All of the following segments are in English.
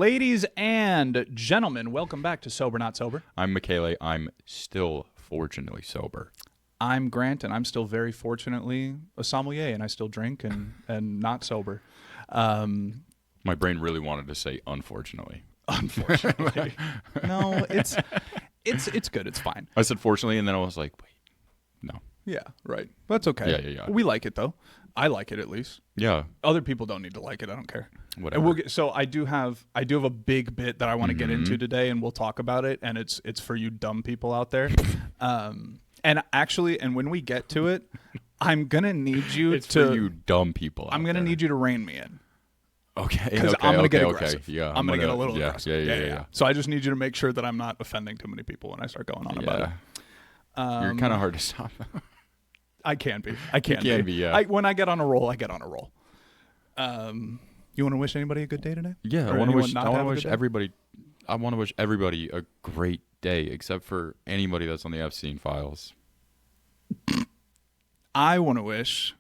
Ladies and gentlemen, welcome back to Sober Not Sober. I'm Mekaylay. I'm still fortunately sober. I'm Grant, and I'm still very fortunately a sommelier, and I still drink and not sober. My brain really wanted to say unfortunately. Unfortunately. No, it's good. It's fine. I said fortunately, and then I was like, wait, no. Yeah, right. That's okay. Yeah. We like it, though. I like it, at least. Yeah. Other people don't need to like it. I don't care. Whatever. And so I do have a big bit that I want to get into today, and we'll talk about it. And it's for you dumb people out there. And actually, when we get to it, I'm gonna need you it's for you dumb people. I'm gonna need you to rein me in. Okay. Because I'm gonna get aggressive. Yeah. I'm gonna get a little aggressive. Yeah. So I just need you to make sure that I'm not offending too many people when I start going on about it. You're kind of hard to stop. I can be. I can be. Yeah. When I get on a roll, I get on a roll. You want to wish anybody a good day today? Yeah, I want to wish everybody a great day, except for anybody that's on the Epstein files. I want to wish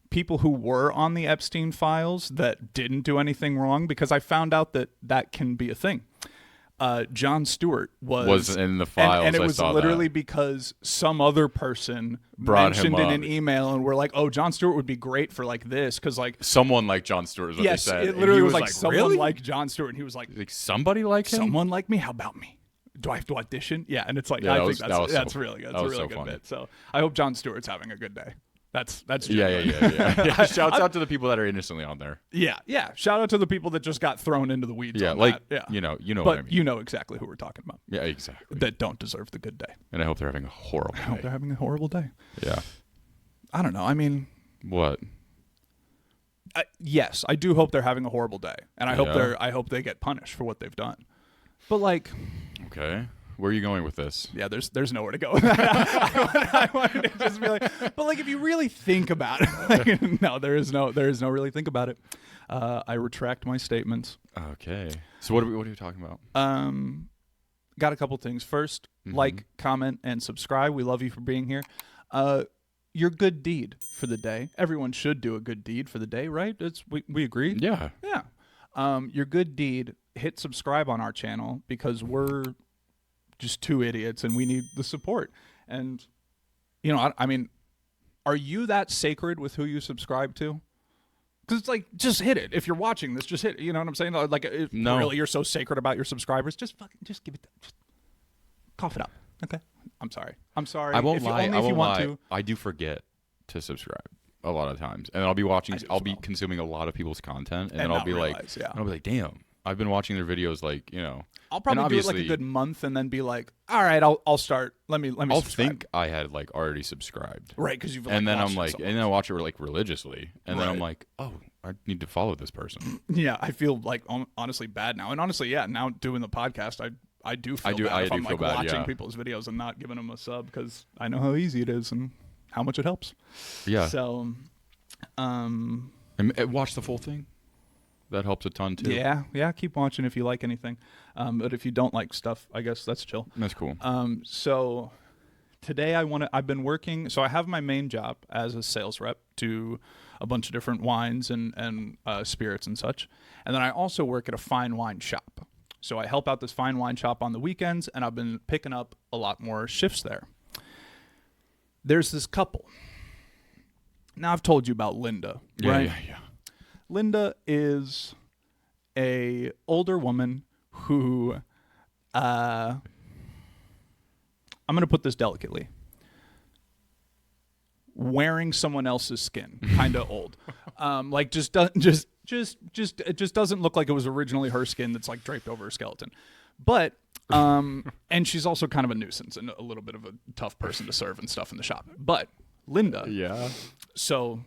people who were on the Epstein files that didn't do anything wrong, because I found out that can be a thing. Jon Stewart was in the files, and it was literally because some other person mentioned in an email, and we're like, "Oh, Jon Stewart would be great for like this," because like someone like Jon Stewart is what they said. It literally was like someone really? like Jon Stewart, and he was like somebody like him, someone like me. How about me? Do I have to audition? Yeah, and it's like I think that's really good. That's a really good bit. So I hope Jon Stewart's having a good day. That's yeah. Shouts out to the people that are innocently on there. Yeah. Shout out to the people that just got thrown into the weeds. Yeah, on like that. you know but what I mean. You know exactly who we're talking about. Yeah, exactly. That don't deserve the good day. And I hope they're having a horrible day. I hope they're having a horrible day. Yeah. I don't know. I mean, what? Yes, I do hope they're having a horrible day, and I hope they get punished for what they've done. But like, okay. Where are you going with this? Yeah, there's nowhere to go with that. I wanted to just be like, but like if you really think about it, like, no, there is no really think about it. I retract my statements. Okay. So what are we talking about? Got a couple things. First, like, comment, and subscribe. We love you for being here. Your good deed for the day. Everyone should do a good deed for the day, right? We agree? Yeah. Yeah. Your good deed, hit subscribe on our channel, because we're just two idiots and we need the support. And I mean, are you that sacred with who you subscribe to? Because it's like, just hit it. If you're watching this, just hit it. You know what I'm saying? Like, if really you're so sacred about your subscribers, just give it, just cough it up. Okay. I'm sorry. I won't lie. I do forget to subscribe a lot of times, and I'll be consuming a lot of people's content, and then I'll be like, damn, I've been watching their videos, like, I'll probably do it like a good month, and then be like, all right, I'll start. Let me. I'll subscribe. Think I had like already subscribed, right? Because you've and then I'm like, and then I watch it like religiously, and then I'm like, oh, I need to follow this person. Yeah, I feel like honestly bad now, and honestly, yeah, now doing the podcast, I do feel bad if I'm like watching people's videos and not giving them a sub, because I know how easy it is and how much it helps. Yeah. So, and watch the full thing. That helps a ton too. Yeah. Keep watching if you like anything. But if you don't like stuff, I guess that's chill. That's cool. So today I've been working. So I have my main job as a sales rep to a bunch of different wines and spirits and such. And then I also work at a fine wine shop. So I help out this fine wine shop on the weekends, and I've been picking up a lot more shifts there. There's this couple. Now, I've told you about Linda, right? Yeah. Linda is a older woman who, I'm going to put this delicately, wearing someone else's skin, kind of old. Like it just doesn't look like it was originally her skin that's like draped over her skeleton. But and she's also kind of a nuisance and a little bit of a tough person to serve and stuff in the shop. But Linda. Yeah. So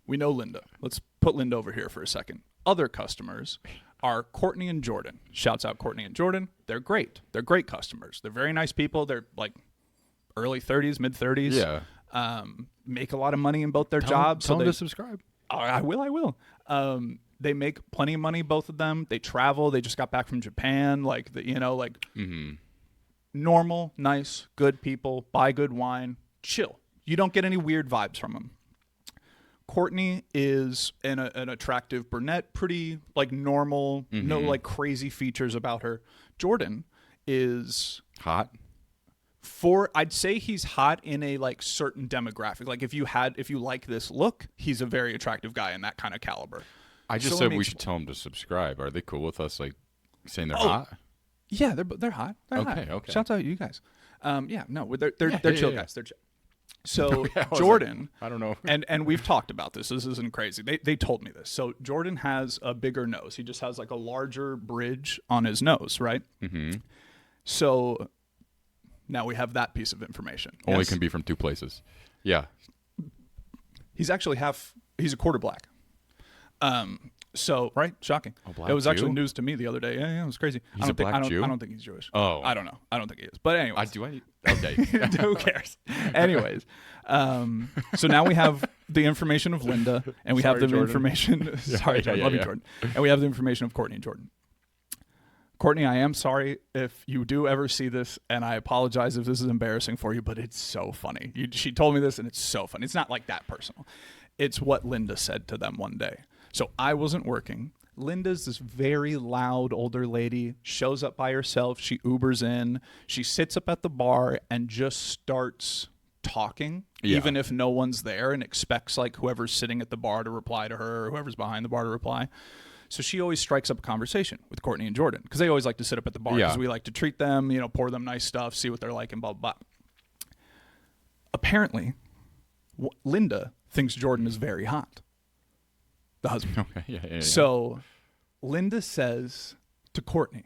we know Linda. Let's put Linda over here for a second. Other customers are Courtney and Jordan. Shouts out Courtney and Jordan. They're great. They're great customers. They're very nice people. They're like early 30s, mid 30s. Yeah. Make a lot of money in both their jobs. Tell them to subscribe. Oh, I will. They make plenty of money, both of them. They travel. They just got back from Japan. Like, normal, nice, good people. Buy good wine. Chill. You don't get any weird vibes from them. Courtney is an attractive brunette, pretty like normal, no like crazy features about her. Jordan is hot. I'd say he's hot in a like certain demographic. Like if you like this look, he's a very attractive guy in that kind of caliber. I just said we should tell him to subscribe. Are they cool with us like saying they're hot? Yeah, they're hot. They're okay, hot. okay. Shouts out you guys. They're chill guys. They're chill. So Jordan, I don't know. and we've talked about this. This isn't crazy. They told me this. So Jordan has a bigger nose. He just has like a larger bridge on his nose, right? Mm-hmm. So now we have that piece of information. Only can be from two places. Yeah. He's actually he's a quarter black. So right, shocking. It was actually news to me the other day. Yeah, it was crazy. He's a black Jew? I don't think he's Jewish. Oh, I don't know. I don't think he is. But anyway, okay. Who cares? Anyways, so now we have the information of Linda, and we have the information. Sorry, Jordan. Love you, Jordan. And we have the information of Courtney and Jordan. Courtney, I am sorry if you do ever see this, and I apologize if this is embarrassing for you, but it's so funny. She told me this, and it's so funny. It's not like that personal. It's what Linda said to them one day. So I wasn't working. Linda's this very loud older lady, shows up by herself. She Ubers in. She sits up at the bar and just starts talking, even if no one's there, and expects like whoever's sitting at the bar to reply to her or whoever's behind the bar to reply. So she always strikes up a conversation with Courtney and Jordan because they always like to sit up at the bar because we like to treat them, pour them nice stuff, see what they're like, and blah, blah, blah. Apparently, Linda thinks Jordan is very hot. The husband. Okay. Yeah. So Linda says to Courtney,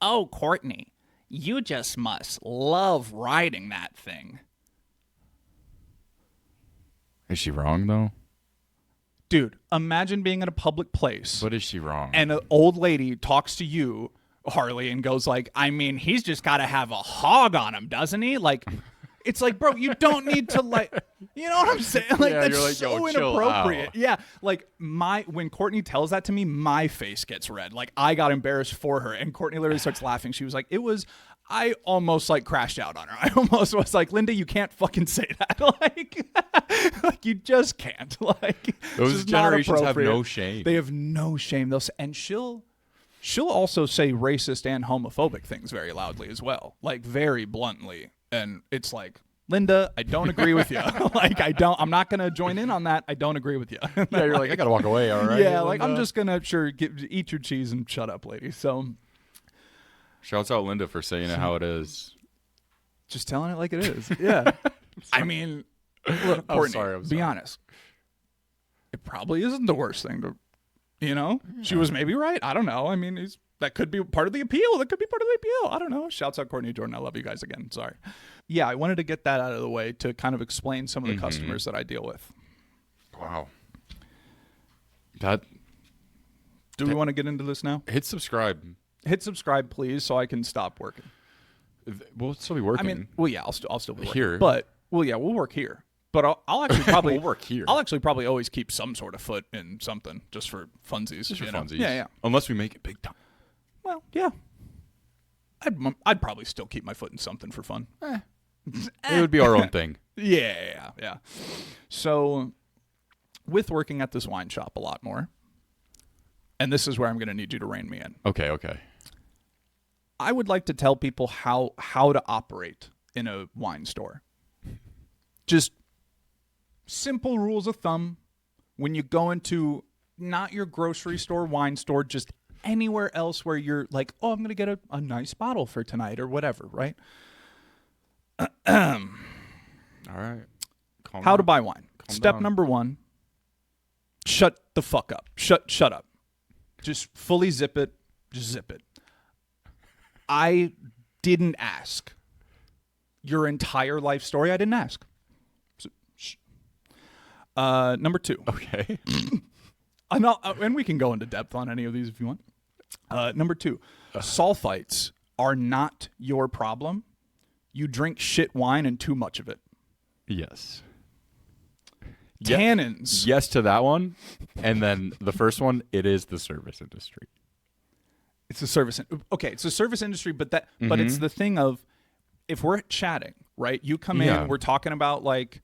"Oh, Courtney, you just must love riding that thing." Is she wrong, though? Dude, imagine being in a public place. But is she wrong? And an old lady talks to you, Harley, and goes like, I mean, he's just got to have a hog on him, doesn't he? Like, it's like, bro, you don't need to like, you know what I'm saying? Like, that's like, so inappropriate. Yeah. Like when Courtney tells that to me, my face gets red. Like I got embarrassed for her, and Courtney literally starts laughing. She was like, I almost like crashed out on her. I almost was like, Linda, you can't fucking say that. Like you just can't. Like those generations have no shame. They have no shame. She'll also say racist and homophobic things very loudly as well, like very bluntly. And it's like, Linda, I don't agree with you. I'm not going to join in on that. I don't agree with you. Yeah, you're like, I got to walk away, all right? Yeah, Linda. Like, I'm just going to eat your cheese and shut up, lady. So, shouts out Linda for saying it how it is. Just telling it like it is. Yeah. I mean, look, Courtney, I'm sorry. Be honest. It probably isn't the worst thing to, Yeah. She was maybe right. I don't know. I mean, that could be part of the appeal. I don't know. Shouts out Courtney and Jordan. I love you guys again. Sorry. Yeah, I wanted to get that out of the way to kind of explain some of the customers that I deal with. Wow. Do we want to get into this now? Hit subscribe. Hit subscribe, please, so I can stop working. We'll still be working. I mean, well, yeah, I'll still be working. Here. But, well, yeah, we'll work here. But I'll actually probably we'll work here. I'll actually probably always keep some sort of foot in something just for funsies. Just for funsies. Yeah. Unless we make it big time. Well, yeah. I'd probably still keep my foot in something for fun. It would be our own thing. Yeah. So, with working at this wine shop a lot more, and this is where I'm going to need you to rein me in. Okay. I would like to tell people how to operate in a wine store. Just simple rules of thumb when you go into not your grocery store, wine store, just anywhere else where you're like, oh, I'm going to get a nice bottle for tonight or whatever, right? All right. How to buy wine. Step number 1, shut the fuck up. Shut up. Just fully zip it. Just zip it. I didn't ask your entire life story. I didn't ask. Number 2. Okay. And we can go into depth on any of these if you want. Number 2, sulfites are not your problem. You drink shit wine and too much of it. Yes. Tannins. Yes to that one. And then the first one, it is the service industry. It's a service. Okay, it's a service industry, but it's the thing of if we're chatting, right? You come in, we're talking about like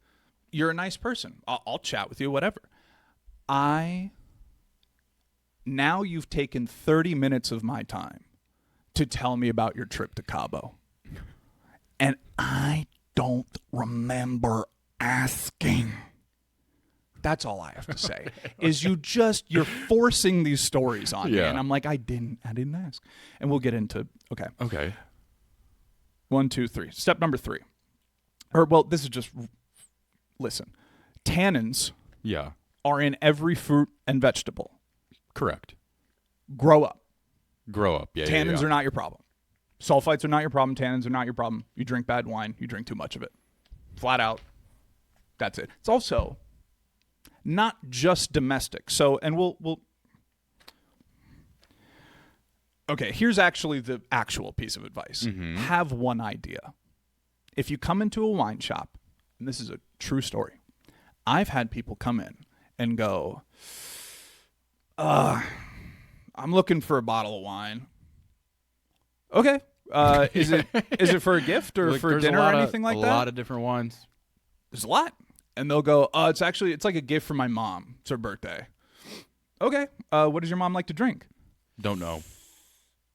you're a nice person. I'll chat with you, whatever. Now you've taken 30 minutes of my time to tell me about your trip to Cabo. And I don't remember asking. That's all I have to say. Is you're forcing these stories on me. And I'm like, I didn't ask. And we'll get into, okay. 1, 2, 3. Step number 3. This is just, listen. Tannins are in every fruit and vegetable. Correct. Grow up. Yeah. Tannins are not your problem. Sulfites are not your problem. Tannins are not your problem. You drink bad wine. You drink too much of it. Flat out. That's it. It's also not just domestic. So, and we'll. Okay, here's actually the actual piece of advice. Have one idea. If you come into a wine shop, and this is a true story, I've had people come in and go, I'm looking for a bottle of wine. Okay. Is it for a gift or for dinner or anything like that? A lot of different wines. There's a lot. And they'll go, it's like a gift for my mom. It's her birthday. Okay. What does your mom like to drink? Don't know.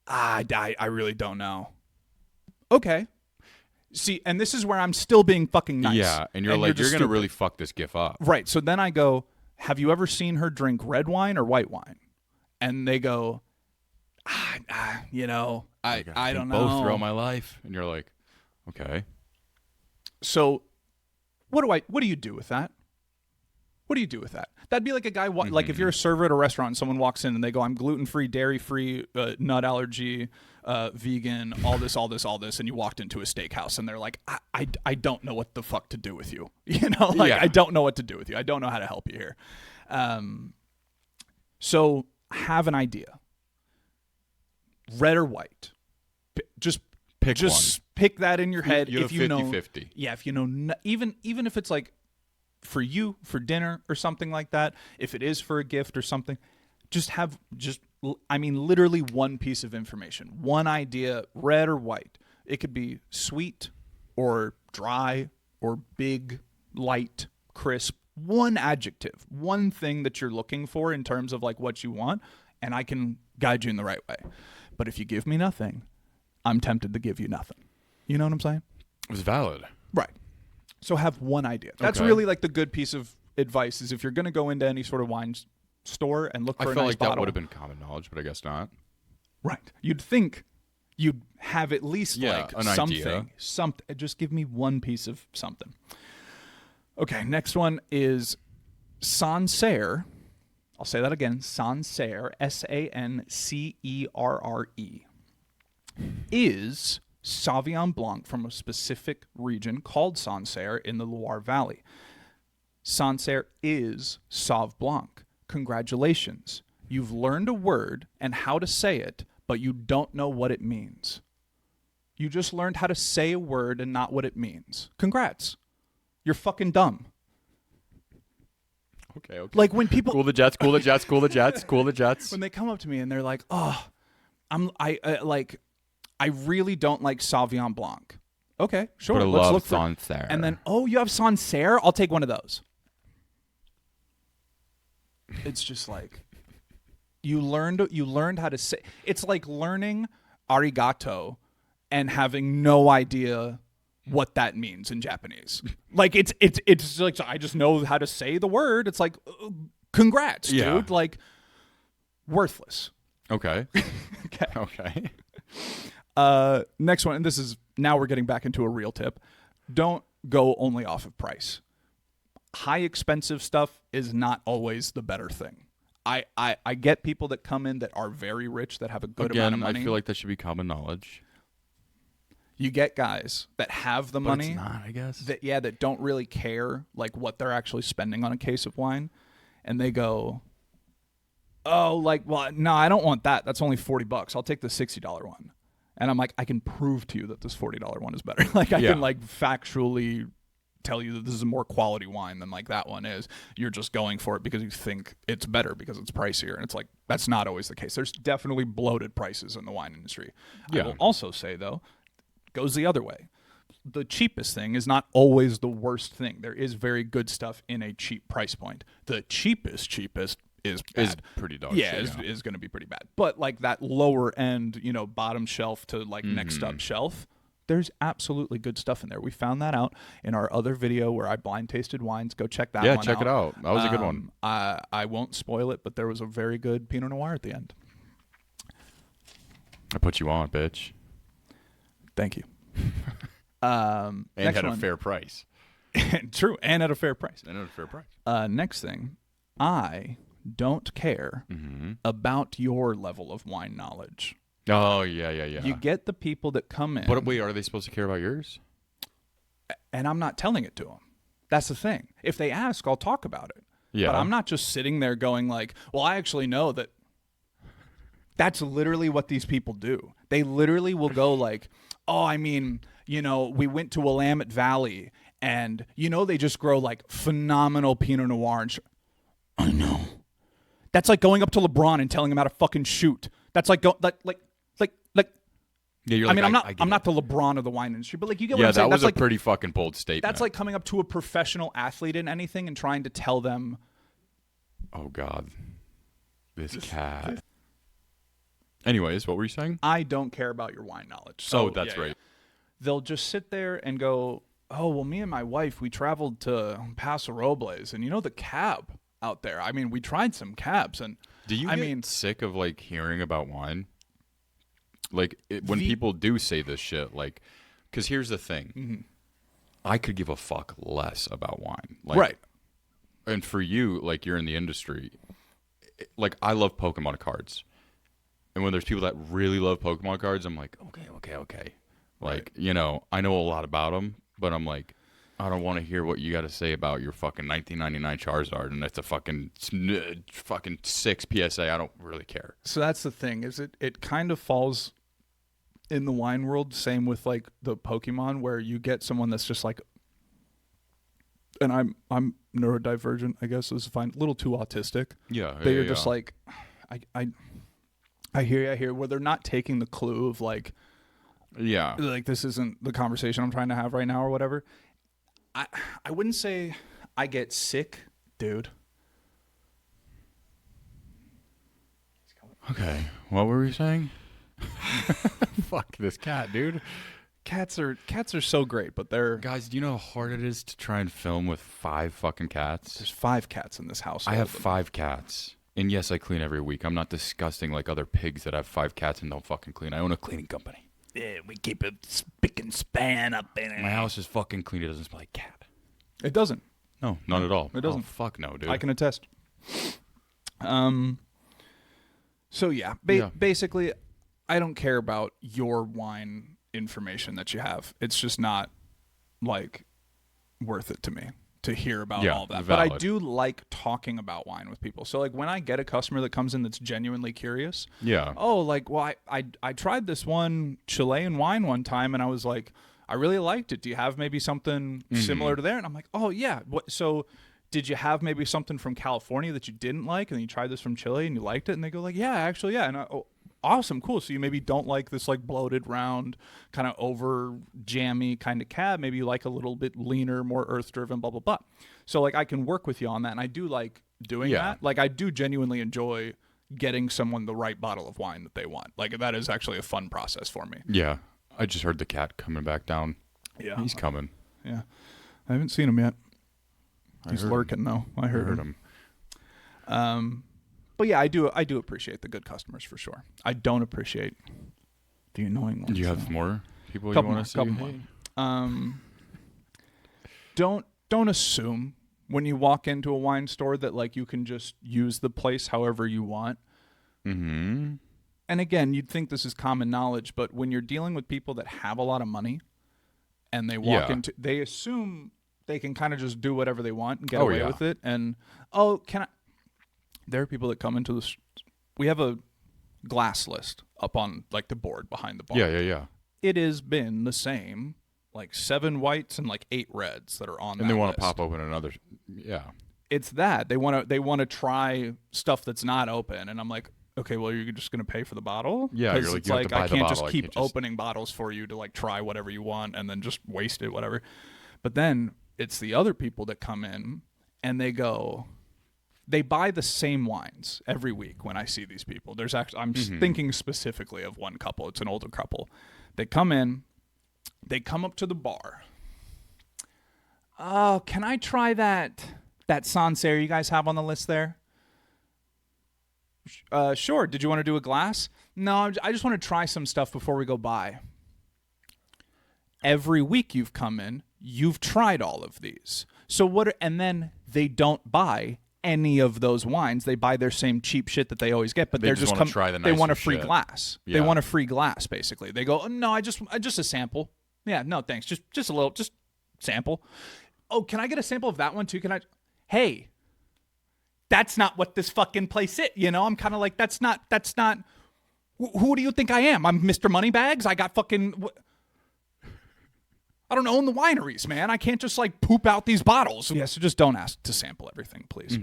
I really don't know. Okay. See, and this is where I'm still being fucking nice. Yeah, and you're going to really fuck this gift up. Right. So then I go, have you ever seen her drink red wine or white wine? And they go, I don't know. Both throughout my life. And you're like, okay. So what do you do with that? What do you do with that? That'd be like a guy, like if you're a server at a restaurant and someone walks in and they go, I'm gluten-free, dairy-free, nut allergy, vegan, all this, and you walked into a steakhouse and they're like, I don't know what the fuck to do with you. I don't know what to do with you. I don't know how to help you here. So have an idea. Red or white. Just pick one. Pick that in your head. You if you 50-50. know, if you know, even if it's like for you, for dinner or something like that, if it is for a gift or something, literally one piece of information, one idea, red or white. It could be sweet or dry or big, light, crisp. One adjective, one thing that you're looking for in terms of like what you want, and I can guide you in the right way. But if you give me nothing, I'm tempted to give you nothing. You know what I'm saying? It's valid. Right. So have one idea. That's really like the good piece of advice is if you're going to go into any sort of wine store and look for a nice bottle. I feel like that would have been common knowledge, but I guess not. Right. You'd think you'd have at least like something. Idea. Just give me one piece of something. Okay, next one is Sancerre. I'll say that again. Sancerre, Sancere, is Sauvignon Blanc from a specific region called Sancerre in the Loire Valley. Sancerre is Sauv Blanc. Congratulations. You've learned a word and how to say it, but you don't know what it means. You just learned how to say a word and not what it means. Congrats. You're fucking dumb. Okay. Like when people cool the jets. When they come up to me and they're like, "Oh, I really don't like Sauvignon Blanc." Okay, sure. But let's look for Sancerre. And then, "Oh, you have Sancerre? I'll take one of those." It's just like you learned how to say. It's like learning arigato and having no idea what that means in Japanese. Like it's like, so I just know how to say the word. It's like, congrats, dude. Like worthless. Okay. Okay. Next one, and this is now we're getting back into a real tip. Don't go only off of price. High expensive stuff is not always the better thing. I get people that come in that are very rich that have a good amount of money. I feel like that should be common knowledge. You get guys that have the money. It's not, I guess. That don't really care like what they're actually spending on a case of wine, and they go, "Oh, no, I don't want that. That's only $40. I'll take the $60 one." And I'm like, I can prove to you that this $40 one is better. Like I can factually tell you that this is a more quality wine than like that one is. You're just going for it because you think it's better because it's pricier, and it's like that's not always the case. There's definitely bloated prices in the wine industry. I will also say though, goes the other way. the cheapest thing is not always the worst thing. There is very good stuff in a cheap price point. The cheapest is bad. Is pretty dog shit. Is going to be pretty bad. But like that lower end, bottom shelf to like next up shelf, there's absolutely good stuff in there. We found that out in our other video where I blind tasted wines. Go check that one out. Yeah, check it out. That was a good one. I won't spoil it, but there was a very good Pinot Noir at the end. I put you on, bitch. Thank you. And at a fair price. True, and at a fair price. Next thing, I don't care about your level of wine knowledge. Oh, yeah. You get the people that come in. But wait, are they supposed to care about yours? And I'm not telling it to them. That's the thing. If they ask, I'll talk about it. Yeah. But I'm not just sitting there going like, well, I actually know that. That's literally what these people do. They literally will go like, oh, I mean, we went to Willamette Valley and, they just grow like phenomenal Pinot Noir. And I know. That's like going up to LeBron and telling him how to fucking shoot. That's like yeah, you're I mean, I'm not the LeBron of the wine industry, but like you get what I'm saying. Yeah, that was a pretty fucking bold statement. That's like coming up to a professional athlete in anything and trying to tell them. Oh God, this cat. Anyways, what were you saying? I don't care about your wine knowledge. So that's right. Yeah. They'll just sit there and go, oh, well, me and my wife, we traveled to Paso Robles, and the cab out there. I mean, we tried some cabs, and do you get sick of like hearing about wine? Like when people do say this shit, like, because here's the thing, I could give a fuck less about wine, like, right? And for you, like you're in the industry, like I love Pokemon cards, and when there's people that really love Pokemon cards, I'm like, okay, like right. I know a lot about them, but I'm like, I don't want to hear what you got to say about your fucking 1999 Charizard, and it's a fucking 6 PSA. I don't really care. So that's the thing, is it kind of falls in the wine world, same with like the Pokemon, where you get someone that's just like, and I'm neurodivergent, I guess is fine, a little too autistic. Yeah, they're just like, I hear where they're not taking the clue of like, yeah, like this isn't the conversation I'm trying to have right now or whatever. I wouldn't say I get sick, dude. Okay, what were we saying? Fuck this cat, dude. Cats are so great, but they're... Guys, do you know how hard it is to try and film with 5 fucking cats? There's 5 cats in this house. I have 5 cats. And yes, I clean every week. I'm not disgusting like other pigs that have 5 cats and don't fucking clean. I own a cleaning company. Yeah, we keep a spick and span up in it. My house is fucking clean. It doesn't smell like cat. It doesn't. No, not at all. It doesn't. Oh, fuck no, dude. I can attest. So yeah, basically, I don't care about your wine information that you have. It's just not like worth it to me to hear about all that. Valid. But I do like talking about wine with people. So like when I get a customer that comes in that's genuinely curious, oh, like, well, I tried this one Chilean wine one time and I was like, I really liked it. Do you have maybe something similar to there? And I'm like, oh yeah. So did you have maybe something from California that you didn't like and then you tried this from Chile and you liked it? And they go like, yeah, actually, yeah. And awesome, cool. So you maybe don't like this like bloated, round, kind of over jammy kind of cab. Maybe you like a little bit leaner, more earth driven, blah, blah, blah. So like I can work with you on that. And I do like doing that. Like I do genuinely enjoy getting someone the right bottle of wine that they want. Like that is actually a fun process for me. Yeah. I just heard the cat coming back down. Yeah. He's coming. Yeah. I haven't seen him yet. He's lurking though. I heard him. But yeah, I do appreciate the good customers for sure. I don't appreciate the annoying ones. Do you have more people you want to see? Couple more. Don't assume when you walk into a wine store that like you can just use the place however you want. Mm-hmm. And again, you'd think this is common knowledge, but when you're dealing with people that have a lot of money and they walk into, they assume they can kind of just do whatever they want and get away with it. And, there are people that come into this. We have a glass list up on like the board behind the bar. Yeah. It has been the same, like 7 whites and like 8 reds that are on. And they want to pop open another. Yeah. It's that they want to try stuff that's not open, and I'm like, okay, well, you're just going to pay for the bottle? Yeah, 'Cause you're like, it's you have to buy I the can't just bottle. I keep can't just- opening bottles for you to like try whatever you want and then just waste it, whatever. But then it's the other people that come in and they buy the same wines every week when I see these people. There's actually, I'm just thinking specifically of one couple. It's an older couple. They come in, they come up to the bar. Oh, can I try that Sancerre you guys have on the list there? Sure. Did you want to do a glass? No, I just want to try some stuff before we go by. Every week you've come in, you've tried all of these. So what? And then they don't buy any of those wines. They buy their same cheap shit that they always get, but They they're just just wanna try the they want a nicer free shit. glass. Yeah. They want a free glass, basically. They go, oh, no, I just a sample. Yeah, no, thanks. Just a little, just sample. Oh, can I get a sample of that one too? Can I? Hey, that's not what this fucking place is. You know, I'm kind of like, that's not. Who do you think I am? I'm Mr. Moneybags. I got fucking. I don't own the wineries, man. I can't just like poop out these bottles. Yeah, so just don't ask to sample everything, please.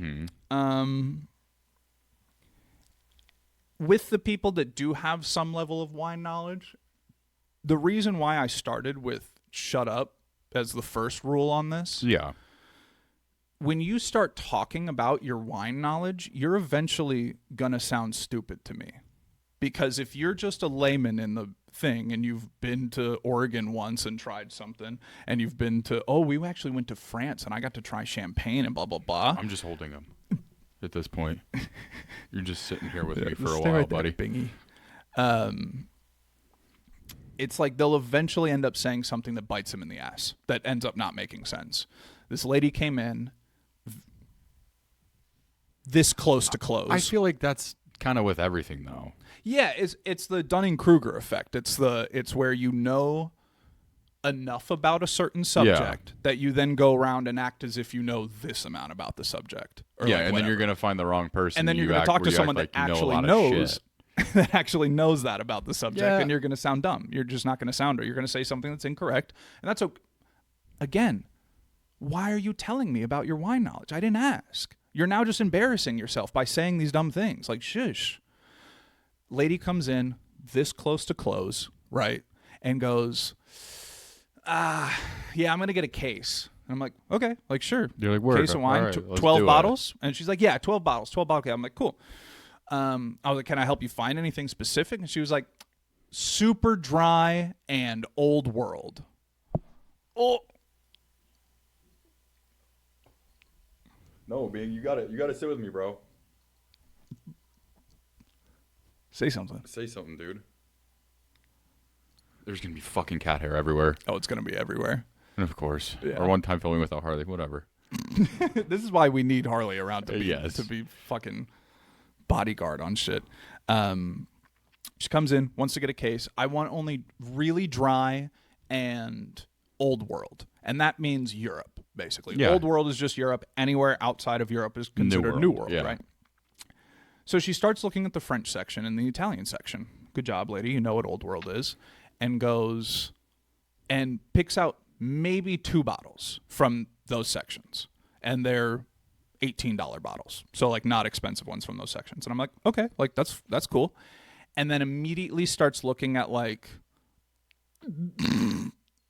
With the people that do have some level of wine knowledge, the reason why I started with shut up as the first rule on this, Yeah. when you start talking about your wine knowledge, you're eventually going to sound stupid to me. Because if you're just a layman in the thing and you've been to Oregon once and tried something, and you've been to, we actually went to France and I got to try champagne and blah, blah, blah. I'm just holding them at this point. You're just sitting here with me for Just a stay while, right there, buddy. Bingy. It's like they'll eventually end up saying something that bites them in the ass, that ends up not making sense. This lady came in this close to close. I feel like that's kind of with everything, though. Yeah, it's the Dunning-Kruger effect. It's where you know enough about a certain subject that you then go around and act as if you know this amount about the subject. Or Yeah, like and then you're whatever. going to find the wrong person. And then you're going to talk to someone that actually knows that actually knows that about the subject, Yeah. and you're going to sound dumb. You're just not going to sound, or you're going to say something that's incorrect, and that's okay. Again, why are you telling me about your wine knowledge? I didn't ask. You're now just embarrassing yourself by saying these dumb things. Like, shush. Lady comes in this close to close, right, and goes, yeah, I'm going to get a case. And I'm like, okay, like, sure. You're like, word. Case of wine, All right, let's 12 do it. bottles? And she's like, yeah, 12 bottles, 12 bottles. Okay. I'm like, cool. I was like, can I help you find anything specific? And she was like, super dry and old world. Oh. No, Bing, you got to sit with me, bro. Say something. Say something, dude. There's going to be fucking cat hair everywhere. Oh, it's going to be everywhere. And of course. Yeah. Or one time filming without Harley, whatever. This is why we need Harley around to be, Yes. to be fucking bodyguard on shit. She comes in, wants to get a case. I want only really dry and old world. And that means Europe, basically. Yeah. Old world is just Europe. Anywhere outside of Europe is considered New World, yeah. right? So she starts looking at the French section and the Italian section. Good job, lady. You know what old world is. And goes and picks out maybe 2 bottles from those sections. And they're $18 bottles. So like not expensive ones from those sections. And I'm like, okay, like that's cool. And then immediately starts looking at like,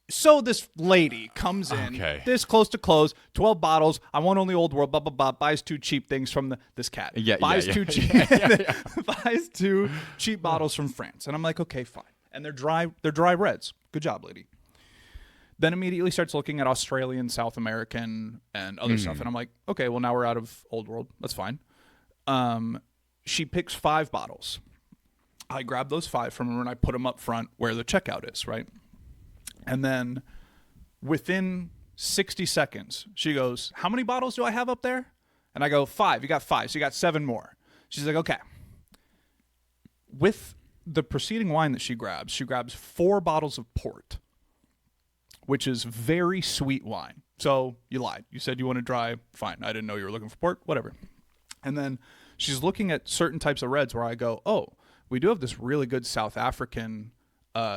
so this lady comes in this close to close, 12 bottles. I want only old world, blah, blah, blah. Buys 2 cheap things from this cat. Buys 2 cheap, buys 2 cheap bottles from France. And I'm like, okay, fine. And they're dry reds. Good job, lady. Then immediately starts looking at Australian, South American, and other stuff. And I'm like, okay, well, now we're out of old world. That's fine. She picks 5 bottles. I grab those 5 from her and I put them up front where the checkout is, right? And then within 60 seconds, she goes, how many bottles do I have up there? And I go, 5. You got 5. So you got 7 more. She's like, okay. With the preceding wine that she grabs 4 bottles of port, which is very sweet wine. So you lied. You said you wanted dry. Fine. I didn't know you were looking for port. Whatever. And then she's looking at certain types of reds where I go, oh, we do have this really good South African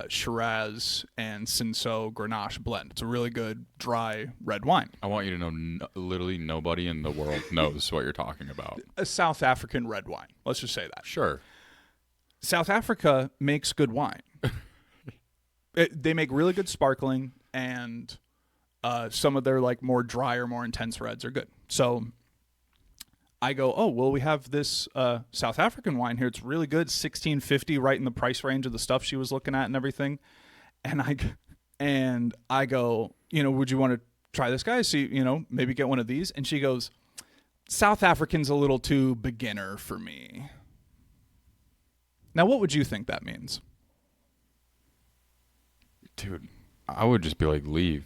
Shiraz and Cinsault Grenache blend. It's a really good dry red wine. I want you to know literally nobody in the world knows what you're talking about. A South African red wine. Let's just say that. Sure. South Africa makes good wine. They make really good sparkling, and some of their like more drier, more intense reds are good. So I go, oh, well, we have this South African wine here. It's really good, $16.50, right in the price range of the stuff she was looking at and everything. And I go, would you want to try this, guy? See, maybe get one of these. And she goes, South African's a little too beginner for me. Now, what would you think that means? Dude, I would just be like, leave.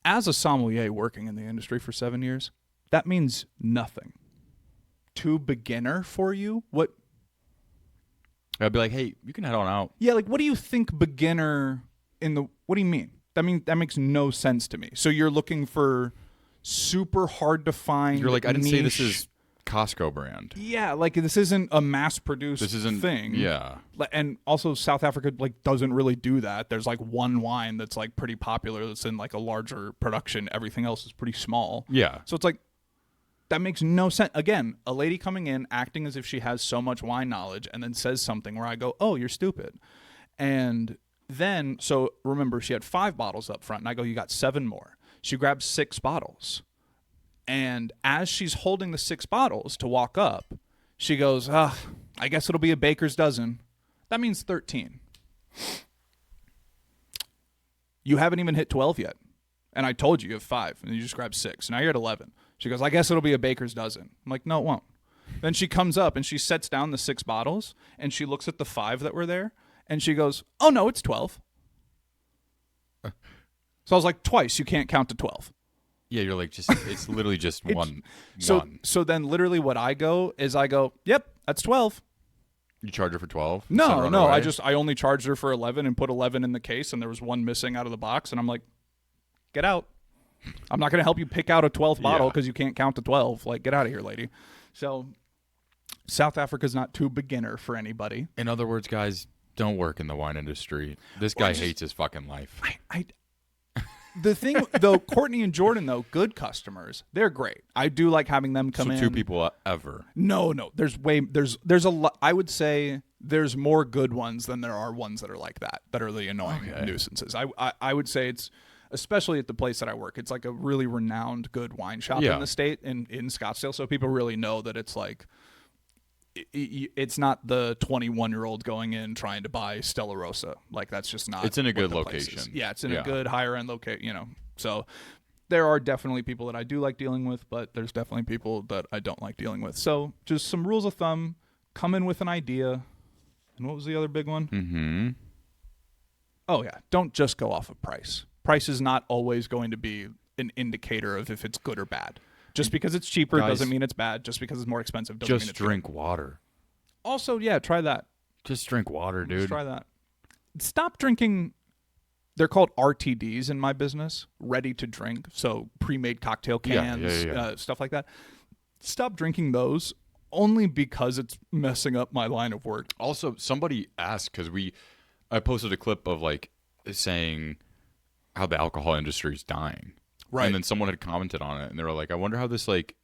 As a sommelier working in the industry for 7 years, that means nothing. Too beginner for you? What? I'd be like, hey, you can head on out. Yeah, like, what do you think beginner what do you mean? That makes no sense to me. So you're looking for super hard to find. You're like, I didn't say this niche- is Costco brand. Yeah, like this isn't a mass-produced thing. Yeah. And also South Africa like doesn't really do that. There's like one wine that's like pretty popular that's in like a larger production. Everything else is pretty small. Yeah. So it's like that makes no sense. Again, a lady coming in acting as if she has so much wine knowledge and then says something where I go, "Oh, you're stupid." And then so remember she had 5 bottles up front and I go, "You got 7 more." She grabs 6 bottles. And as she's holding the 6 bottles to walk up, she goes, I guess it'll be a baker's dozen. That means 13. You haven't even hit 12 yet. And I told you you have 5, and you just grabbed 6. Now you're at 11. She goes, I guess it'll be a baker's dozen. I'm like, no, it won't. Then she comes up, and she sets down the 6 bottles, and she looks at the 5 that were there, and she goes, oh, no, it's 12. So I was like, twice, you can't count to 12. Yeah, you're like, it's literally just one. So then literally what I go, yep, that's 12. You charge her for 12? No, I only charged her for 11 and put 11 in the case, and there was 1 missing out of the box, and I'm like, get out. I'm not going to help you pick out a 12th bottle because you can't count to 12. Like, get out of here, lady. So South Africa's not too beginner for anybody. In other words, guys, don't work in the wine industry. This guy hates his fucking life. The thing, though, Courtney and Jordan, though, good customers. They're great. I do like having them come in. So 2 people ever. No. There's a lot. I would say there's more good ones than there are ones that are like that are the annoying nuisances. I would say it's, especially at the place that I work, it's like a really renowned good wine shop in the state, in Scottsdale. So people really know that it's like, it's not the 21-year-old going in trying to buy Stella Rosa. Like, that's just not. It's in a good location. Yeah, it's in a good higher end location. So there are definitely people that I do like dealing with, but there's definitely people that I don't like dealing with. So just some rules of thumb: come in with an idea. And what was the other big one? Mm-hmm. Oh yeah, don't just go off of price. Price is not always going to be an indicator of if it's good or bad. Just because it's cheaper doesn't mean it's bad. Just because it's more expensive doesn't mean it's Just drink water. Also, yeah, try that. Just drink water, dude. Just try that. Stop drinking. They're called RTDs in my business, ready to drink. So pre-made cocktail cans, stuff like that. Stop drinking those only because it's messing up my line of work. Also, somebody asked, because I posted a clip of like saying how the alcohol industry is dying. Right. And then someone had commented on it, and they were like, I wonder how this, like,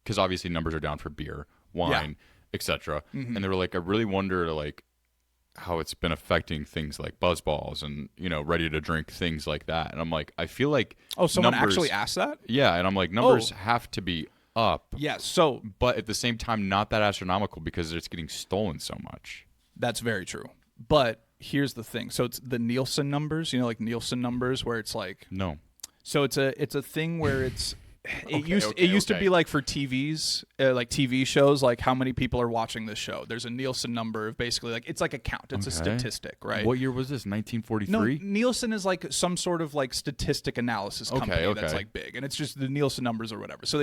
because obviously numbers are down for beer, wine, etc. Mm-hmm. And they were like, I really wonder, like, how it's been affecting things like buzzballs and, ready to drink things like that. And I'm like, I feel like someone numbers, actually asked that? Yeah, and I'm like, numbers have to be up. Yeah, so. But at the same time, not that astronomical because it's getting stolen so much. That's very true. But here's the thing. So it's the Nielsen numbers, like Nielsen numbers where it's like. No. So it's a thing where it used to be like for TVs, like TV shows, like how many people are watching this show. There's a Nielsen number of basically like, it's like a count. It's a statistic, right? What year was this? 1943? No, Nielsen is like some sort of like statistic analysis company that's like big, and it's just the Nielsen numbers or whatever. So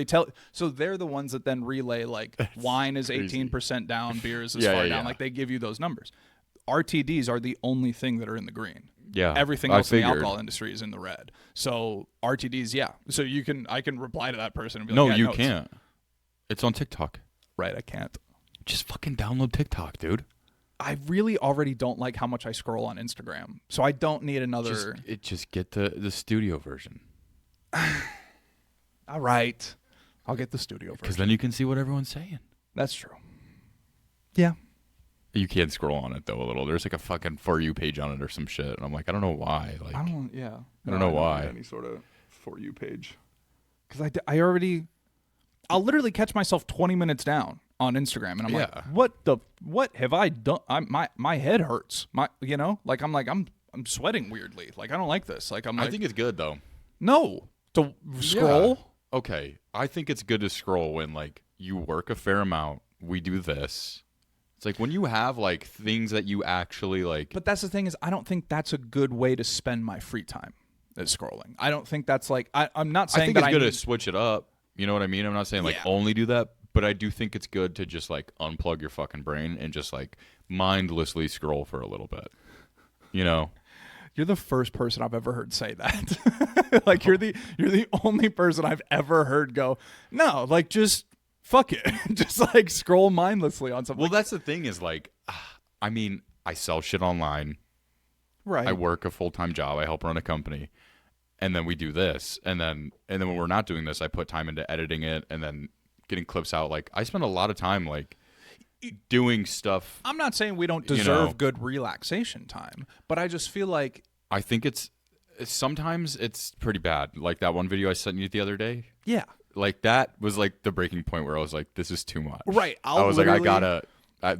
they're the ones that then relay like wine is 18% down, beer is far down. Like they give you those numbers. RTDs are the only thing that are in the green. Yeah, everything else in the alcohol industry is in the red. So RTDs, yeah. So I can reply to that person and be like, you can't. It's on TikTok. Right, I can't. Just fucking download TikTok, dude. I really already don't like how much I scroll on Instagram, so I don't need another. Just get the studio version. All right, I'll get the studio version because then you can see what everyone's saying. That's true. Yeah. You can scroll on it though a little. There's like a fucking For You page on it or some shit, and I'm like, I don't know why. Like, I don't. Yeah. I don't know why. Any sort of For You page. Because I already. I'll literally catch myself 20 minutes down on Instagram, and I'm like, what have I done? My head hurts. I'm sweating weirdly. Like I don't like this. Like I think it's good though. No, to scroll. Yeah. Okay, I think it's good to scroll when like you work a fair amount. We do this. It's like when you have like things that you actually like. But that's the thing is, I don't think that's a good way to spend my free time. Is scrolling. I don't think that's like. I'm not saying I think that it's good to switch it up. You know what I mean? I'm not saying like only do that, but I do think it's good to just like unplug your fucking brain and just like mindlessly scroll for a little bit. You know? You're the first person I've ever heard say that. Like you're the only person I've ever heard go, no, like just fuck it. Just like scroll mindlessly on something. Well, that's the thing is like, I mean, I sell shit online. Right. I work a full-time job. I help run a company. And then we do this, and then when we're not doing this, I put time into editing it, and then getting clips out. Like I spend a lot of time like doing stuff. I'm not saying we don't deserve good relaxation time, but I just feel like I think sometimes it's pretty bad. Like that one video I sent you the other day. Yeah, like that was like the breaking point where I was like, this is too much. Right. I was like, I gotta.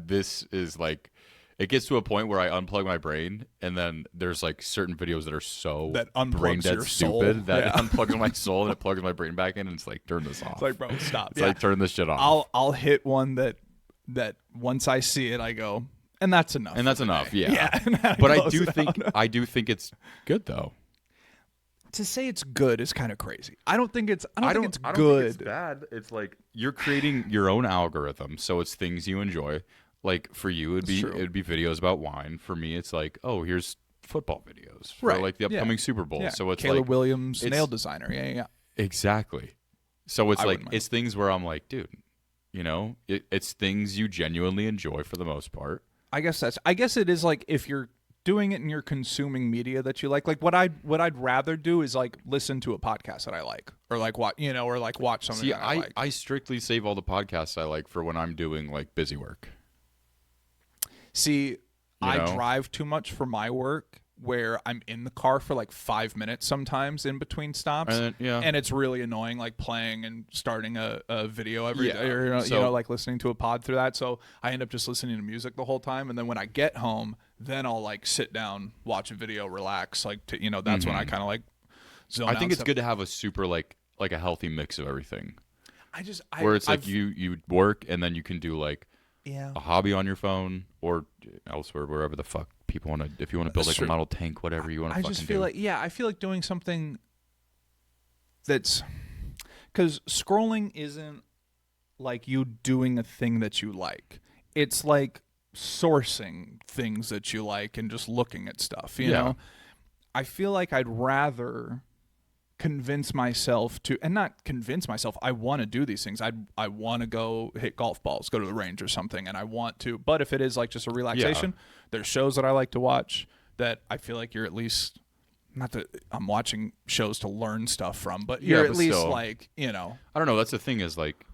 This is like. It gets to a point where I unplug my brain, and then there's like certain videos that are so brain dead stupid that it unplugs my soul and it plugs my brain back in, and it's like, turn this off. It's like, bro, stop. It's like, turn this shit off. I'll hit one that once I see it, I go, and that's enough. And that's enough, yeah. Yeah. But I do think it's good though. To say it's good is kind of crazy. I don't think it's good. Think it's bad. It's like you're creating your own algorithm, so it's things you enjoy. Like for you, it'd be videos about wine. For me, it's like, oh, here's football videos for like the upcoming Super Bowl. Yeah. So it's Kayla like Williams, nail designer. Yeah. Exactly. So it's like it's things where I'm like, dude, you know, it's things you genuinely enjoy for the most part. I guess it is like if you're doing it and you're consuming media that you like what I'd rather do is like listen to a podcast that I like or like watch something. See, that I like. I strictly save all the podcasts I like for when I'm doing like busy work. See, I drive too much for my work where I'm in the car for like 5 minutes sometimes in between stops. And it's really annoying, like playing and starting a video every day or, like listening to a pod through that. So I end up just listening to music the whole time. And then when I get home, then I'll like sit down, watch a video, relax. Like, that's when I kind of like zone out. I think it's good to have a super like a healthy mix of everything. Where it's like you work and then you can do like a hobby on your phone or elsewhere, wherever the fuck people want to. If you want to build like a model tank, whatever you want to fucking do. I feel like doing something that's because scrolling isn't like you doing a thing that you like. It's like sourcing things that you like and just looking at stuff. You know, I feel like I'd rather convince myself to, and not convince myself, I want to do these things. I want to go hit golf balls, go to the range or something, and I want to. But if it is like just a relaxation, there's shows that I like to watch that I feel like you're at least, not that I'm watching shows to learn stuff from, but you're at least still, like, I don't know. That's the thing is like,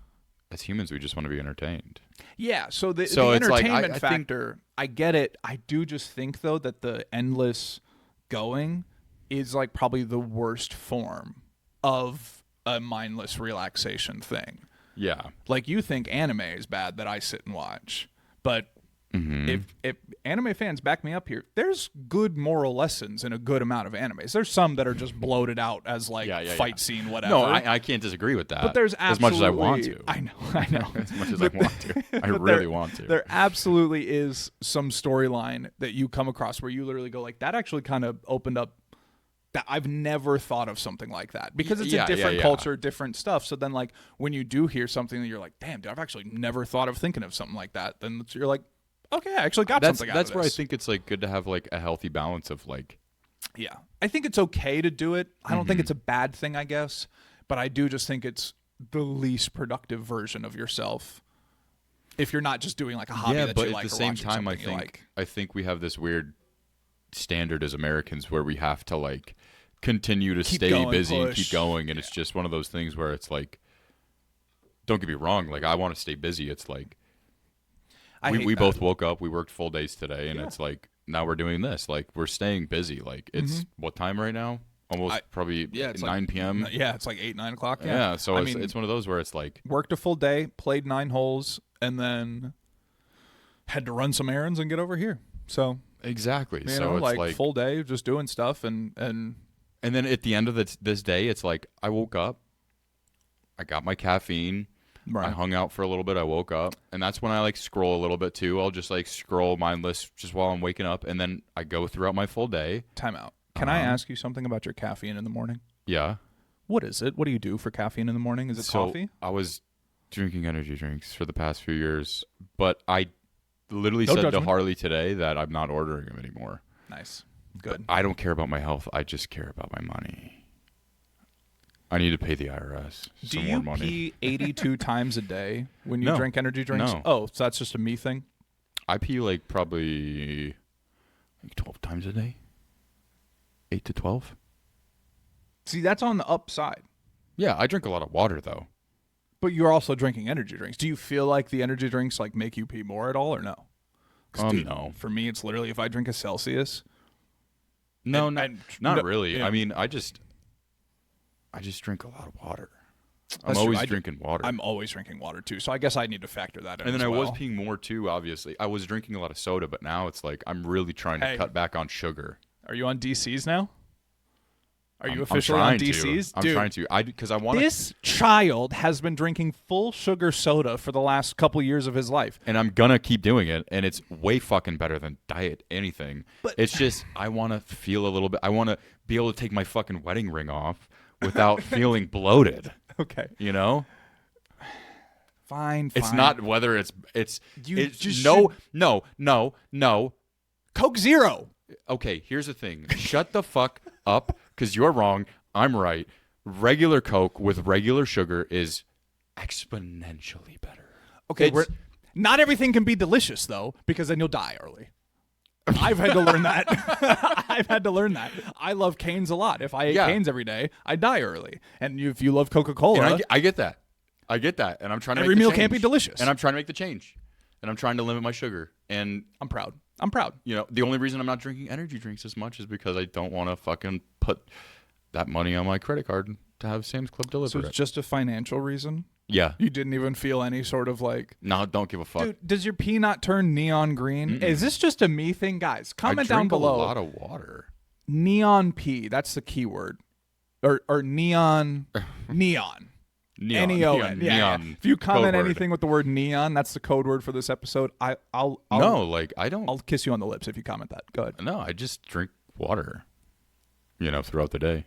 as humans, we just want to be entertained. Yeah. So the entertainment factor, I get it. I do just think though that the endless going is like probably the worst form of a mindless relaxation thing. Yeah. Like you think anime is bad that I sit and watch, but if anime fans back me up here, there's good moral lessons in a good amount of animes. There's some that are just bloated out as like fight scene, whatever. No, I can't disagree with that. But there's as much as I want to. I know. As much as I want to. I really want to. There absolutely is some storyline that you come across where you literally go like, that actually kind of opened up that I've never thought of something like that because it's a different culture, different stuff. So then like when you do hear something that you're like, damn, dude, I've actually never thought of thinking of something like that. Then you're like, okay, I actually got something out of this. That's where I think it's like good to have like a healthy balance of like. Yeah. I think it's okay to do it. I don't think it's a bad thing, I guess. But I do just think it's the least productive version of yourself. If you're not just doing like a hobby that you like. Yeah, but at the same time, I think we have this weird standard as Americans where we have to like continue to stay busy and keep going. And it's just one of those things where it's like, don't get me wrong, like I want to stay busy. It's like, we both woke up. We worked full days today, and it's like now we're doing this. Like we're staying busy. Like it's what time right now? Almost probably it's 9 p.m. Yeah, it's like 8, 9 o'clock. Yeah, so it's one of those where it's like worked a full day, played 9 holes, and then had to run some errands and get over here. So exactly. you So know, it's like full day just doing stuff, and then at the end of this day, it's like I woke up, I got my caffeine. right. I hung out for a little bit. I woke up, and that's when I like scroll a little bit too. I'll just like scroll mindless just while I'm waking up, and then I go throughout my full day. Time out. Can I ask you something about your caffeine in the morning? Yeah. What is it? What do you do for caffeine in the morning? Is it coffee? I was drinking energy drinks for the past few years, but I literally No said judgment. to Harley today that I'm not ordering them anymore. Nice. Good. I don't care about my health. I just care about my money. I need to pay the IRS Do some you more money. pee 82 times a day when you No. drink energy drinks? No. Oh, so that's just a me thing? I pee like probably 12 times a day. 8 to 12. See, that's on the upside. Yeah, I drink a lot of water though. But you're also drinking energy drinks. Do you feel like the energy drinks like make you pee more at all or no? 'Cause, dude, No. For me, it's literally if I drink a Celsius. No, and- not no, really. yeah. I mean, I just drink a lot of water. I'm That's true. always I do- drinking water. I'm always drinking water too, so I guess I need to factor that in. And then as I was well. peeing more too, obviously. I was drinking a lot of soda, but now it's like I'm really trying to Hey. cut back on sugar. Are you on DCs now? Are you I'm officially trying on to. DCs? I'm Dude, trying to. Because I want to. this child has been drinking full sugar soda for the last couple years of his life. And I'm going to keep doing it. And it's way fucking better than diet anything. But- it's just, I want to feel a little bit. I want to be able to take my fucking wedding ring off without feeling bloated. Okay. You know? Fine. It's not whether it's You it's just no. Coke Zero. Okay, here's the thing. Shut the fuck up, because you're wrong. I'm right. Regular Coke with regular sugar is exponentially better. Okay, It's- not everything can be delicious though, because then you'll die early. I've had to learn that. I've had to learn that. I love Canes a lot. If I ate Yeah. Canes every day, I'd die early. And if you love Coca-Cola, And I get that. I get that. And I'm trying to every make the meal can't be change. delicious. And I'm trying to make the change. And I'm trying to limit my sugar. And, I'm proud. I'm proud. you know, the only reason I'm not drinking energy drinks as much is because I don't want to fucking put that money on my credit card to have Sam's Club deliver So it. it's just a financial reason? Yeah. You didn't even feel any sort of like, No, don't give a fuck. dude, does your pee not turn neon green? Is this just a me thing? Guys, comment I down drink below. a lot of water. Neon pee, that's the key word. Or neon. Neon. Neon. Yeah. If you comment Code word. anything with the word neon, that's the code word for this episode. I'll No, like I don't. I'll kiss you on the lips if you comment that. Go ahead. No, I just drink water. You know, throughout the day.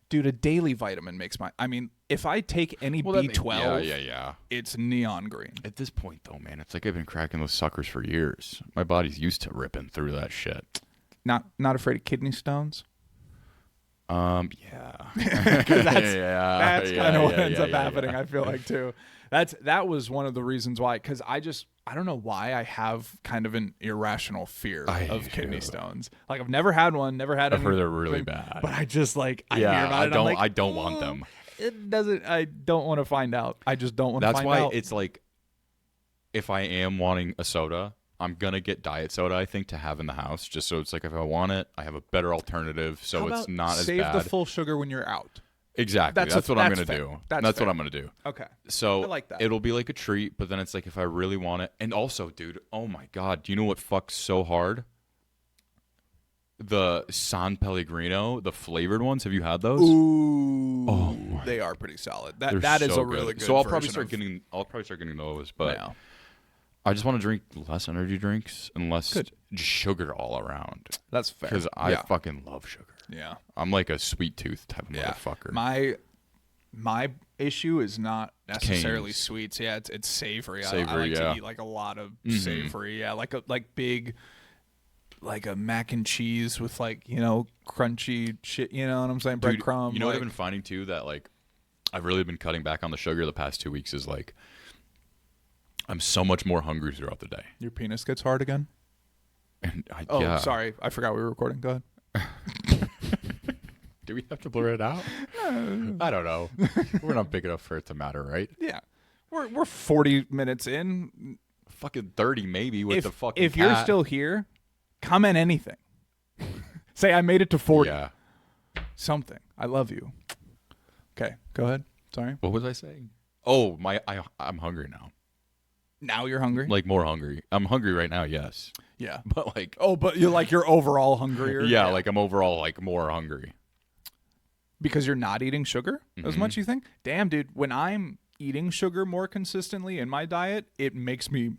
Dude, a daily vitamin makes my... I mean, if I take any B12, Yeah. it's neon green. At this point, though, man, it's like I've been cracking those suckers for years. My body's used to ripping through that shit. Not afraid of kidney stones? Yeah. That's that's kind of what ends up happening, I feel like, too. That was one of the reasons why, because I don't know why I have kind of an irrational fear of kidney stones. Like, I've never had one, never had I've heard any, they're really bad. but I just like, I hear Yeah, about it, I'm like, I don't want them. It doesn't, I don't want to find out. I just don't want to That's find why out. it's like, if I am wanting a soda, I'm gonna get diet soda, I think, to have in the house, just so it's like if I want it, I have a better alternative, so How it's about not as save bad. the full sugar when you're out. Exactly. That's what I'm that's gonna fair. do. That's That's fair. what I'm gonna do. Okay. So I like that. it'll be like a treat, but then it's like if I really want it. And also, dude, oh my god, do you know what fucks so hard? The San Pellegrino, the flavored ones. Have you had those? Ooh, they are pretty solid. They're That is so a really good. So I'll probably version start getting. I'll probably start getting those, but Yeah. I just want to drink less energy drinks and less Good. sugar all around That's fair. because I fucking love sugar. yeah. I'm like a sweet tooth type of Yeah. motherfucker. My issue is not necessarily Canes. sweets. Yeah, it's savory. I Savory, like yeah. to eat like a lot of savory. Yeah, like big, like a mac and cheese with like crunchy shit. You know what I'm saying? Dude, Breadcrumb. you know what I've been finding too, that like I've really been cutting back on the sugar the past 2 weeks, is like I'm so much more hungry throughout the day. Your penis gets hard again? And Oh, sorry. I forgot we were recording. Go ahead. Do we have to blur it out? I don't know. We're not big enough for it to matter, right? Yeah. We're 40 minutes in. Fucking 30 maybe with the fucking If you're cat. still here, comment anything. Say I made it to 40. Yeah. Something. I love you. Okay, go ahead. Sorry. What was I saying? Oh, I'm hungry now. Now you're hungry? Like more hungry. I'm hungry right now, yes. Yeah. But like But you're overall hungrier? yeah, like I'm overall like more hungry. Because you're not eating sugar as much, you think? Damn, dude, when I'm eating sugar more consistently in my diet, it makes me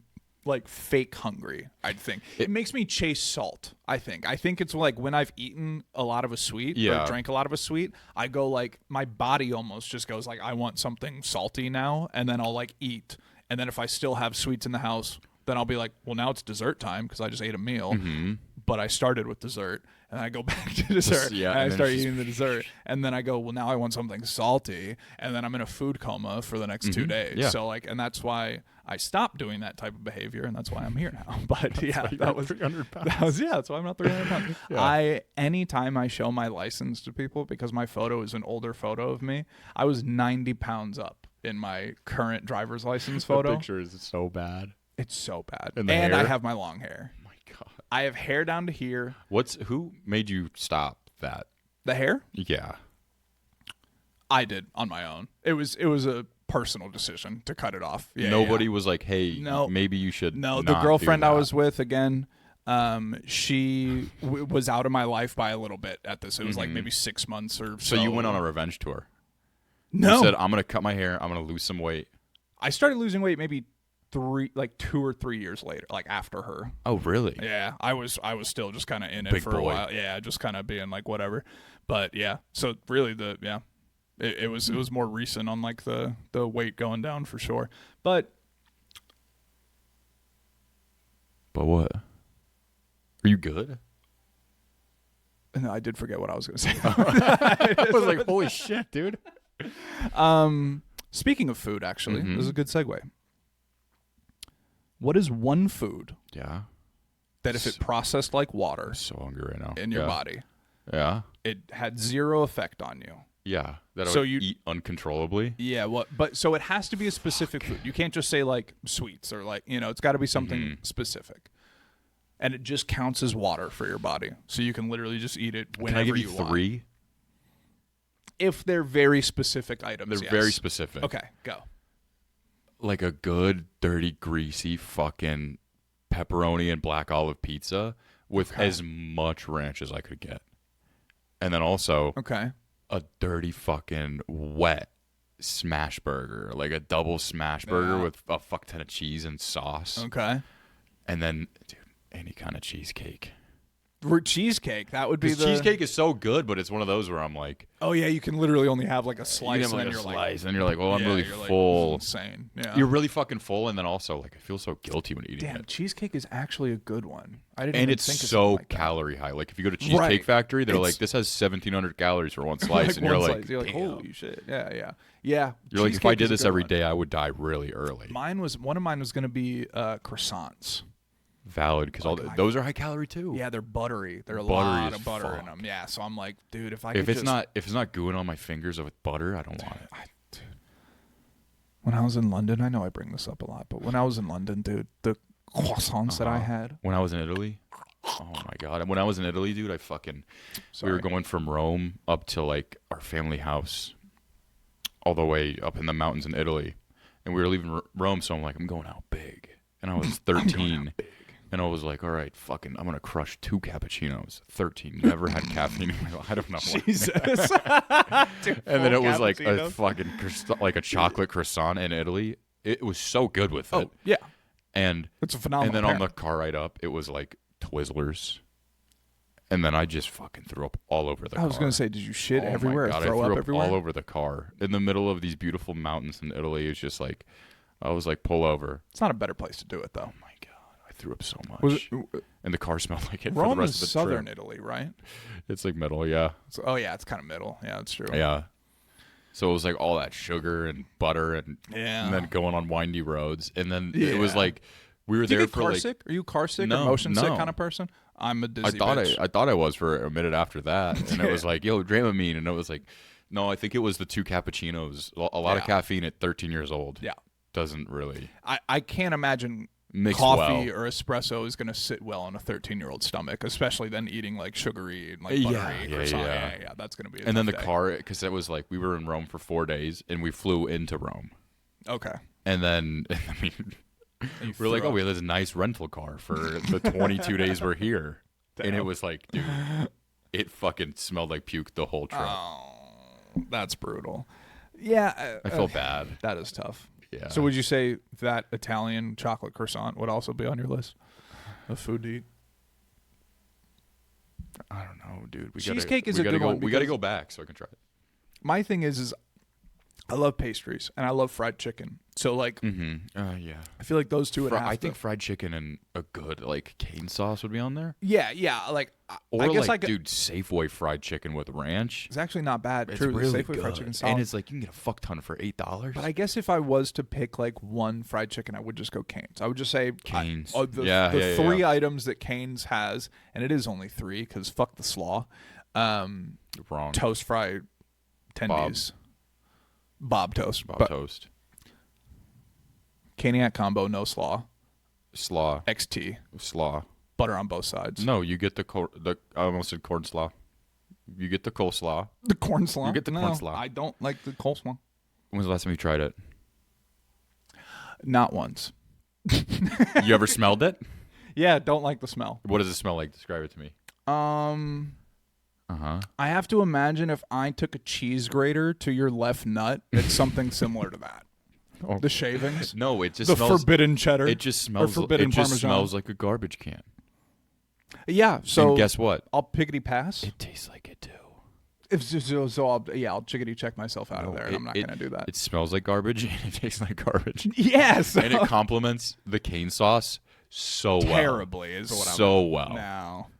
like fake hungry, I think. It makes me chase salt, I think. I think it's like when I've eaten a lot of a sweet or drank a lot of a sweet, I go like, my body almost just goes like, I want something salty now, and then I'll like eat. And then if I still have sweets in the house, then I'll be like, well, now it's dessert time because I just ate a meal. But I started with dessert, and I go back to dessert, and I start eating the dessert. And then I go, well, now I want something salty, and then I'm in a food coma for the next 2 days. Yeah. So, like, and that's why I stopped doing that type of behavior, and that's why I'm here now. But, that was 300 pounds. That's why I'm not 300 pounds. Anytime I show my license to people, because my photo is an older photo of me, I was 90 pounds up in my current driver's license photo. The picture is so bad. It's so bad. And I have my long hair. Oh my god. I have hair down to here. Who made you stop that? The hair? Yeah. I did on my own. It was a personal decision to cut it off. Yeah, Nobody was like, "Hey, No. maybe you should." No, not the girlfriend do I that. was with again, she was out of my life by a little bit at this. It was like maybe 6 months or so. So you went on a revenge tour. No. You said, "I'm gonna cut my hair. I'm gonna lose some weight." I started losing weight maybe 2 or 3 years later, like after her. Oh, really? Yeah, I was still just kind of in it Big for a boy. while. Yeah, just kind of being like whatever. But yeah, so really it was more recent on like the weight going down for sure. But what? Are you good? no, I did forget what I was going to say. I was like, "Holy shit, dude!" Speaking of food, actually, this is a good segue. What is one food Yeah. that if it processed like water I'm so hungry right now. in your body, Yeah. it had zero effect on you? Yeah. That I So would you- eat uncontrollably. Yeah, but so it has to be a specific food. You can't just say like sweets or like, it's got to be something specific. And it just counts as water for your body. So you can literally just eat it whenever Can I give you you want. 3? If they're very specific items, They're yes. very specific. Okay, go. Like a good, dirty, greasy fucking pepperoni and black olive pizza with as much ranch as I could get. And then also Okay. a dirty fucking wet smash burger, like a double smash burger with a fuck ton of cheese and sauce. Okay. And then, dude, any kind of cheesecake. Cheesecake, that would be the Cheesecake is so good, but it's one of those where I'm like, Oh yeah, you can literally only have like a slice, you have and like then a you're slice, and you're like, well, I'm yeah, really you're like, full. this is insane. Yeah. You're really fucking full, and then also like I feel so guilty when eating Damn, it. cheesecake is actually a good one. I didn't And even it's think of so something like that. calorie high. Like if you go to Cheesecake Right. Factory, they're It's- like, this has 1,700 calories for one slice, Like and you're one like, slice. You're like, damn. holy shit. Yeah. You're like, if Cheesecake I is did a this good every one. day, I would die really early. One of mine was gonna be croissants. Valid, because those are high calorie too. Yeah, they're buttery. They're a Buttery lot as of butter in fuck. them. Yeah, so I'm like, dude, if I If could it's not gooing on my fingers with butter, I don't want it. Dude, when I was in London, I know I bring this up a lot, but when I was in London, dude, the croissants that I had. When I was in Italy, oh my god! When I was in Italy, dude, we were going from Rome up to like our family house, all the way up in the mountains in Italy, and we were leaving Rome. So I'm like, I'm going out big, and I was 13, and I was like, all right, fucking, I'm gonna crush 2 cappuccinos. 13, never had caffeine in my life. I don't know. Why. Jesus. And then it was like a fucking like a chocolate croissant in Italy. It was so good with it. Oh, yeah. And It's a phenomenal And then on pair. the car ride up, it was like Twizzlers. And then I just fucking threw up all over the car. I was going to say, did you shit Oh everywhere? my God, Throw I threw up everywhere? all over the car. In the middle of these beautiful mountains in Italy, it's just like, I was like, pull over. It's not a better place to do it, though. Oh my God, I threw up so much. Was it, And the car smelled like it for Rome the is rest of the southern trip. Italy, right? It's like middle, yeah. Oh, yeah, it's kind of middle. Yeah, that's true. Yeah. So it was like all that sugar and butter and then going on windy roads. And then it was Yeah. like, we were Do you there get for car like, sick? Are you car sick or No, motion sick no. kind of person? I'm a dizzy I thought I was for a minute after that. And it was like, yo, Dramamine. And it was like, no, I think it was the 2 cappuccinos. A lot of Yeah. caffeine at 13 years old. Yeah. Doesn't really. I can't imagine Mixed coffee well. or espresso is going to sit well on a 13-year-old stomach, especially then eating like sugary and like buttery croissant. Yeah. That's going to be a And then the tough day. car, because it was like we were in Rome for 4 days and we flew into Rome. Okay. And then, I mean, we're like, oh, we have this nice rental car for the 22 days we're here. And it was like, dude, it fucking smelled like puke the whole trip. Oh, that's brutal. Yeah. I feel bad. That is tough. Yeah. So would you say that Italian chocolate croissant would also be on your list of food to eat? I don't know, dude. Cheesecake is a good one We got to because- go back so I can try it. My thing is I love pastries and I love fried chicken. So like, Yeah. I feel like those two would have I to. think fried chicken and a good like cane sauce would be on there. Yeah. Like, Or I guess like, I could. dude, Safeway fried chicken with ranch. It's actually not bad. It's True, the really Safeway good. fried chicken And solid. it's like you can get a fuck ton for $8. But I guess if I was to pick like one fried chicken, I would just go Cane's. I would just say Cane's. The three items that Cane's has, and it is only three because fuck the slaw. Wrong. Toast fried tendies. Bob toast. Bob but toast. Caniac combo, no slaw. Slaw. XT. Slaw. Butter on both sides. No, you get the I almost said corn slaw. You get the coleslaw. The corn slaw. You get the no, corn slaw. I don't like the coleslaw. When was the last time you tried it? Not once. You ever smelled it? Yeah, don't like the smell. What does it smell like? Describe it to me. I have to imagine if I took a cheese grater to your left nut, it's something similar to that. Oh. The shavings. No, it just The smells. forbidden cheddar. It just smells. forbidden It just Parmesan. smells like a garbage can. Yeah, so and guess what? I'll piggity pass. It tastes like it too. I'll chickadee check myself out of there, and I'm not going to do that. It smells like garbage and it tastes like garbage. Yes, And it complements the cane sauce so well. terribly is what So I'm. well.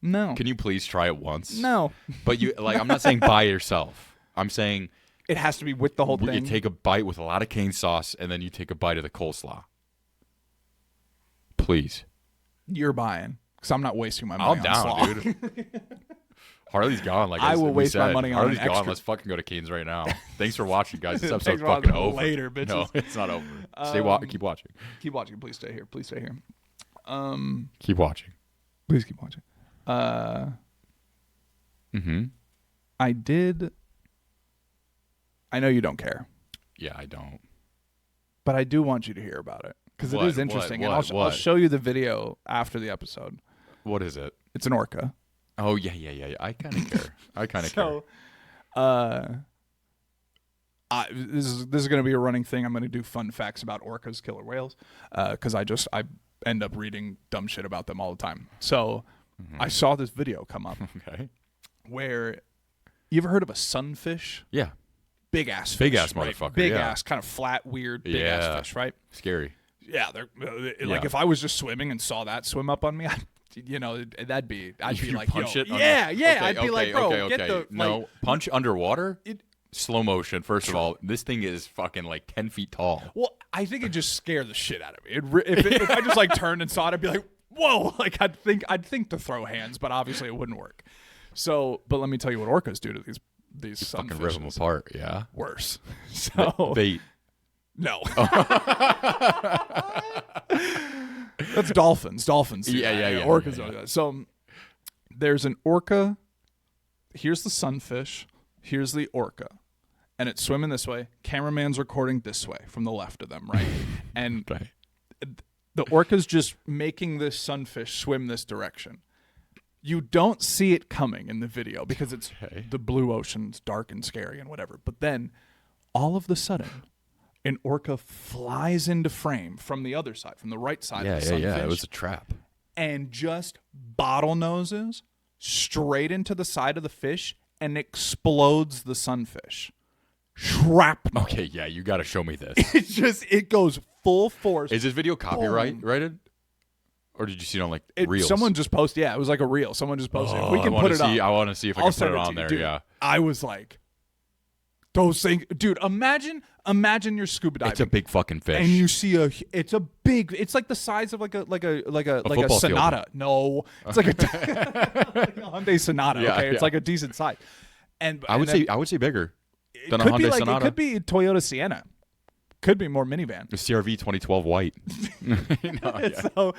No. Can you please try it once? No. But you like I'm not saying by yourself. I'm saying It has to be with the whole you thing. take a bite with a lot of cane sauce and then you take a bite of the coleslaw. Please. You're buying because I'm not wasting my money I'm on slaw. down, dude. Harley's gone. Like I will we waste my said. money on Harley's an gone. extra- Let's fucking go to Cane's right now. Thanks for watching, guys. This Thanks episode's for fucking watching. over. Later, bitches. No, it's not over. Keep watching. Keep watching. Please stay here. Please stay here. Keep watching. Please keep watching. I know you don't care, Yeah, I don't. but I do want you to hear about it because it What? is interesting. What? And I'll show you the video after the episode. What is it? It's an orca. Oh yeah. I kind of care. I kind of care. So, this is going to be a running thing. I'm going to do fun facts about orcas, killer whales, because I end up reading dumb shit about them all the time. So I saw this video come up Okay. where you ever heard of a sunfish? Yeah. Big ass fish. Big ass right? motherfucker, Big yeah. ass, kind of flat, weird, big Yeah. ass fish, right? Scary. Yeah, they're like Yeah. if I was just swimming and saw that swim up on me, I'd be I'd be You like, punch yo, it. yeah, Okay, I'd be like, bro, get the no like, punch underwater. It- Slow motion. First of all, this thing is fucking like 10 feet tall. Well, I think it just scared the shit out of me. If I just like turned and saw it, I'd be like, whoa! Like I'd think to throw hands, but obviously it wouldn't work. So, but let me tell you what orcas do to these Fucking rip them sunfishes. apart. Yeah. Worse. So Bait. no. That's dolphins. Dolphins. do Yeah, that. yeah. Orcas don't do that. So there's an orca. Here's the sunfish. Here's the orca. And it's swimming this way. Cameraman's recording this way from the left of them, right? And Right. the orca's just making this sunfish swim this direction. You don't see it coming in the video because it's Okay. the blue ocean's dark and scary and whatever. But then all of the sudden, an orca flies into frame from the other side, from the right side of the sunfish. Yeah. It was a trap. And just bottle noses straight into the side of the fish and explodes the sunfish. Shrapnel. Okay, yeah, you got to show me this. It goes full force. Is this video copyrighted? Or did you see it on like Reels? Someone just posted. Yeah, it was like a reel. Someone just posted. If we can I wanna put it see, up. I want to see if I I'll can put send it to on you, there. dude. Yeah. I was like, those things, dude. Imagine you're scuba diving. It's a big fucking fish. and you see it's like the size of like a football field. Sonata. No, it's like a Hyundai Sonata. Yeah, okay, it's yeah. like a decent size. And I would say bigger it than a could Hyundai be like Sonata. it could be Toyota Sienna. Could be more minivan. The CRV 2012 white. No, yeah. So,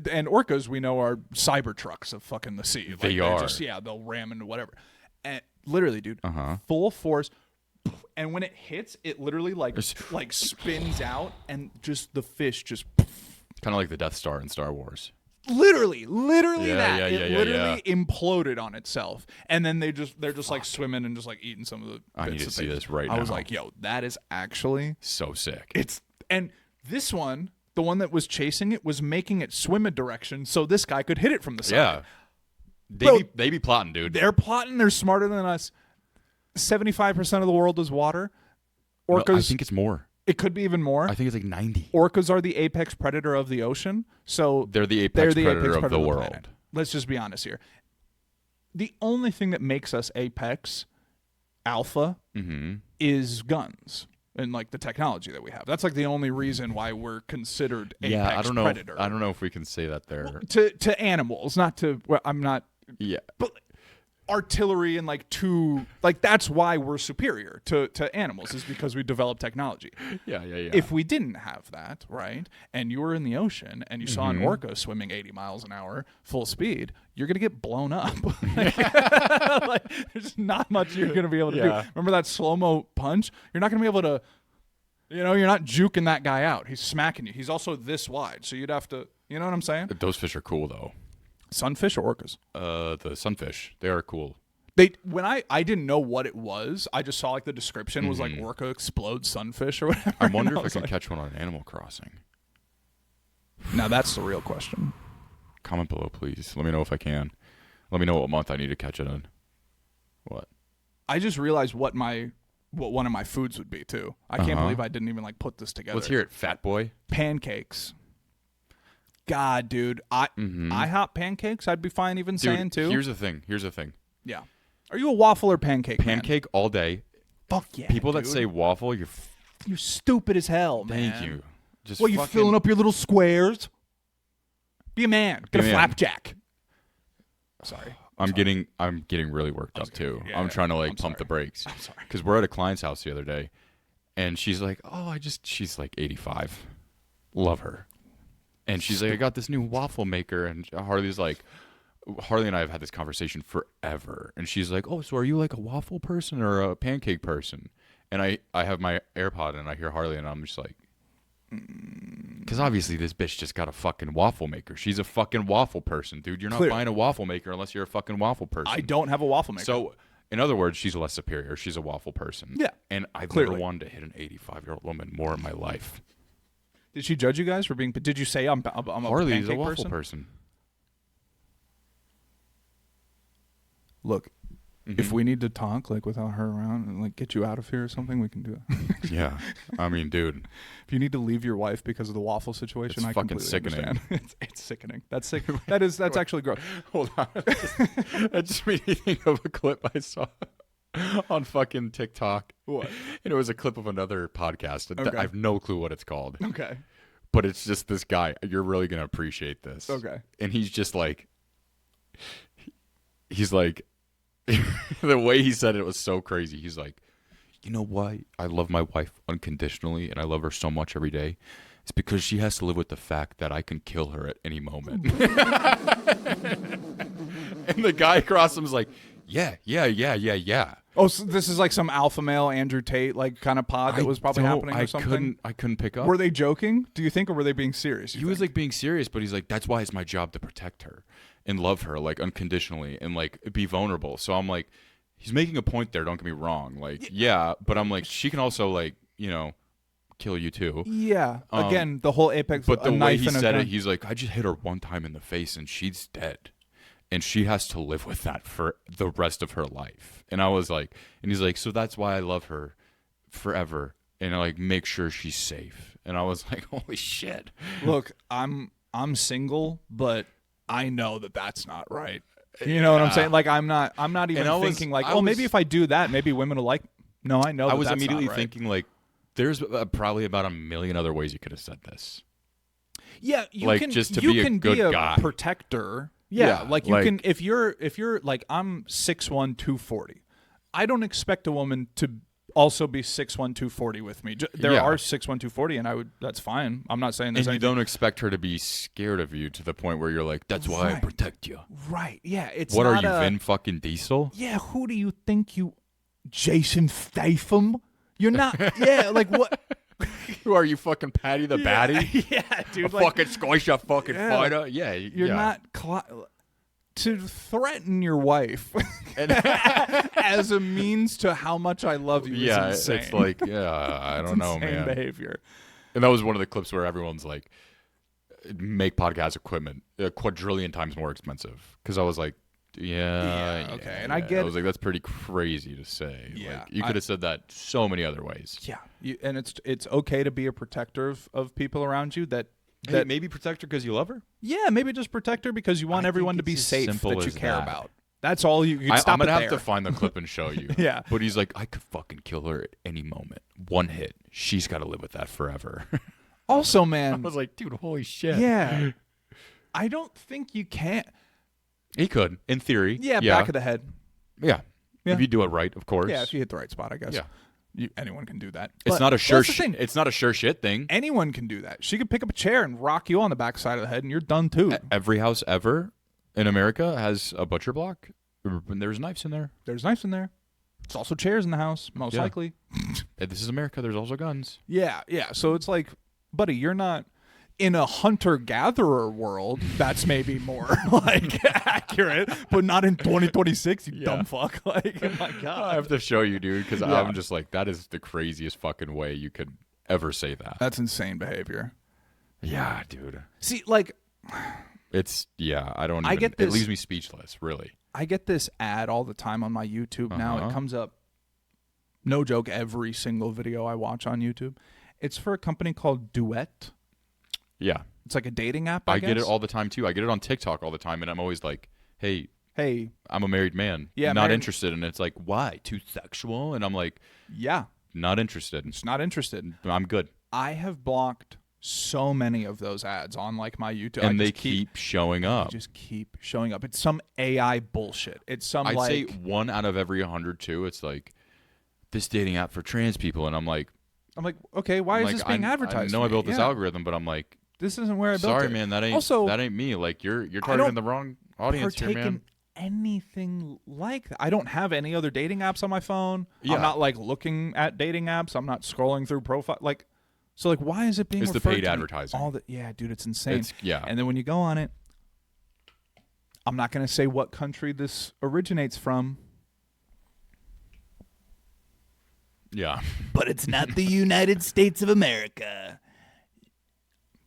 and orcas we know are cyber trucks of fucking the sea. Like, They are. They'll ram into whatever. And literally, dude, Uh-huh. full force. And when it hits, it literally like spins out, and just the fish just Kind of like the Death Star in Star Wars. literally Yeah, that. yeah, It yeah, literally imploded on itself, and then they're just like swimming and just like eating some of the. I need bits to that see they- this right now. I was like, yo, that is actually So sick. and this one, the one that was chasing it, was making it swim a direction so this guy could hit it from the side. Yeah. Bro, They be plotting, dude. They're plotting. They're smarter than us. 75% of the world is water. Orcas. No, I think it's more. It could be even more. I think it's like 90. Orcas are the apex predator of the ocean, so They're the apex predator of the world. planet. Let's just be honest here. The only thing that makes us apex alpha Mm-hmm. is guns and like the technology that we have. That's like the only reason why we're considered apex predator. I don't know if we can say that there. To animals, not to. Well, I'm not. Yeah. But artillery and like that's why we're superior to animals, is because we developed technology. Yeah. If we didn't have that, right, and you were in the ocean and you saw an orca swimming 80 miles an hour full speed, you're going to get blown up. Like, there's not much you're going to be able to do. Remember that slow-mo punch? You're not going to be able to, you're not juking that guy out. He's smacking you. He's also this wide, so you'd have to, you know what I'm saying? Those fish are cool, though. Sunfish or orcas? The sunfish. They are cool. When I didn't know what it was, I just saw like the description was like orca explodes sunfish or whatever. I wonder if I was can like, catch one on Animal Crossing. Now that's the real question. Comment below, please. Let me know if I can. Let me know what month I need to catch it in. What? I just realized what one of my foods would be too. I can't Uh-huh. believe I didn't even like put this together. Let's hear it, fat boy. Pancakes. God, dude, IHOP pancakes. I'd be fine even Dude, saying too. Here's the thing. Yeah. Are you a waffle or pancake? Pancake all day. Fuck yeah. People that dude. say waffle, you're stupid as hell, man. thank you. Just Well, you fucking, filling up your little squares? Be a man. Get a man. flapjack. Sorry. I'm getting really worked up kidding. too. Yeah, I'm trying to I'm like pump the sorry. brakes. I'm sorry. Because we're at a client's house the other day, and she's like, she's like 85. Love her. And she's like, I got this new waffle maker. And Harley and I have had this conversation forever. And she's like, oh, so are you like a waffle person or a pancake person? And I have my AirPod and I hear Harley and I'm just like, because obviously this bitch just got a fucking waffle maker. She's a fucking waffle person, dude. You're not Clearly. buying a waffle maker unless you're a fucking waffle person. I don't have a waffle maker. So, in other words, she's less superior. She's a waffle person. Yeah, And I've clearly. never wanted to hit an 85-year-old woman more in my life. Did she judge you guys for being? Did you say I'm a Harley's pancake a waffle person. Look, if we need to talk like without her around and like get you out of here or something, we can do it. Yeah. I mean, dude. If you need to leave your wife because of the waffle situation, It's I fucking completely sickening. understand. It's sickening. That's sick. That's actually gross. Hold on. That just made me think of a clip I saw on fucking TikTok. What? And it was a clip of another podcast. Okay. I have no clue what it's called. Okay. But it's just this guy. You're really going to appreciate this. Okay. And he's just like, the way he said it was so crazy. He's like, you know why I love my wife unconditionally and I love her so much every day? It's because she has to live with the fact that I can kill her at any moment. And the guy across him is like, yeah. Oh, so this is like some alpha male Andrew Tate like kind of pod that was probably happening or something. I couldn't pick up. Were they joking? Do you think, or were they being serious? He was like being serious, but he's like, that's why it's my job to protect her and love her like unconditionally and like be vulnerable. So I'm like, he's making a point there. Don't get me wrong. Like, yeah, but I'm like, she can also like, kill you too. Yeah. Again, the whole apex. But the way he and a said gun. it, he's like, I just hit her one time in the face and she's dead. And she has to live with that for the rest of her life. And I was like, and he's like, so that's why I love her forever. And I like make sure she's safe. And I was like, holy shit. Look, I'm single, but I know that that's not right. You know what I'm saying? Like I'm not even thinking like, maybe if I do that, maybe women will like. No, I know. I was that's immediately not right. thinking like, there's probably about a million other ways you could have said this. Yeah, you like, can just to you be a can good be a guy. protector. Yeah, like you can if you're like I'm 6'1", 240. I don't expect a woman to also be 6'1", 240 with me. There Yeah. are 6'1", 240, and that's fine. I'm not saying there's And you anything. don't expect her to be scared of you to the point where you're like, that's why I Right. protect you. Right. Yeah. It's What are not you, a- Vin fucking Diesel? Yeah. Who do you think you, Jason Statham? You're not. Yeah. Like what? Who are you, fucking Patty the Batty? Yeah, dude. A fucking squash a fucking Yeah. fighter? Yeah. You're yeah. not to threaten your wife And as a means to how much I love you. yeah, is insane. it's like, I don't know, insane man. behavior. And that was one of the clips where everyone's like, make podcast equipment a quadrillion times more expensive. Because I was like, okay. And I get I was like, that's pretty crazy to say. Yeah, Like, you could have said that so many other ways. Yeah, and it's okay to be a protector of people around you. That Maybe protect her because you love her? yeah, maybe just protect her because you want I everyone think to be it's as safe simple that you as care that. about. That's all you can stop I'm gonna it have there. to find the clip and show you. Yeah. But he's like, I could fucking kill her at any moment. One hit. She's got to live with that forever. Also, I man, was like, dude, holy shit. yeah, I don't think you can. He could, in theory. Yeah, back of the head. Yeah. Yeah. If you do it right, of course. Yeah, if you hit the right spot, I guess. Yeah. Anyone can do that. It's But not a sure that's the thing. it's not a sure shit thing. Anyone can do that. She could pick up a chair and rock you on the backside of the head, and you're done too. Every house ever in America has a butcher block. And there's knives in there. There's knives in there. There's also chairs in the house, most Yeah. likely. If this is America, there's also guns. Yeah. So it's like, buddy, you're not in a hunter-gatherer world. That's maybe more like accurate, but not in 2026. You dumb fuck. Like, oh my I god. have to show you, dude, because Yeah. I'm just like, that is the craziest fucking way you could ever say that. That's insane behavior. Yeah, dude. See, like, It's I it get this- leaves me speechless, really. I get this ad all the time on my YouTube now. It Uh-huh. comes up, no joke, every single video I watch on YouTube. It's for a company called Duet. Yeah. It's like a dating app, I I get it guess. all the time too. I get it on TikTok all the time, and I'm always like, hey, Hey, I'm a married man. Yeah, Not married- interested. And it's like, why? Too sexual? And I'm like, yeah, not interested. just not interested. I'm good. I have blocked so many of those ads on like my YouTube. And I they just keep showing they up. just keep showing up. It's some AI bullshit. It's some I'd like say 1 out of every 100 too. It's like, this dating app for trans people. And I'm like, I'm like, okay, why is like, this being advertised? I know to I me? built this Yeah. algorithm, but I'm like, This isn't where I built sorry, it. man, that ain't Also, that ain't me. Like you're don't targeting the wrong audience here, partake man. in anything like that. I don't have any other dating apps on my phone. Yeah. I'm not like looking at dating apps. I'm not scrolling through profile. Like, so like, why is it being It's the referred paid to me advertising. all the yeah, dude, it's insane. It's yeah. And then when you go on it, I'm not going to say what country this originates from, Yeah. But it's not the United States of America.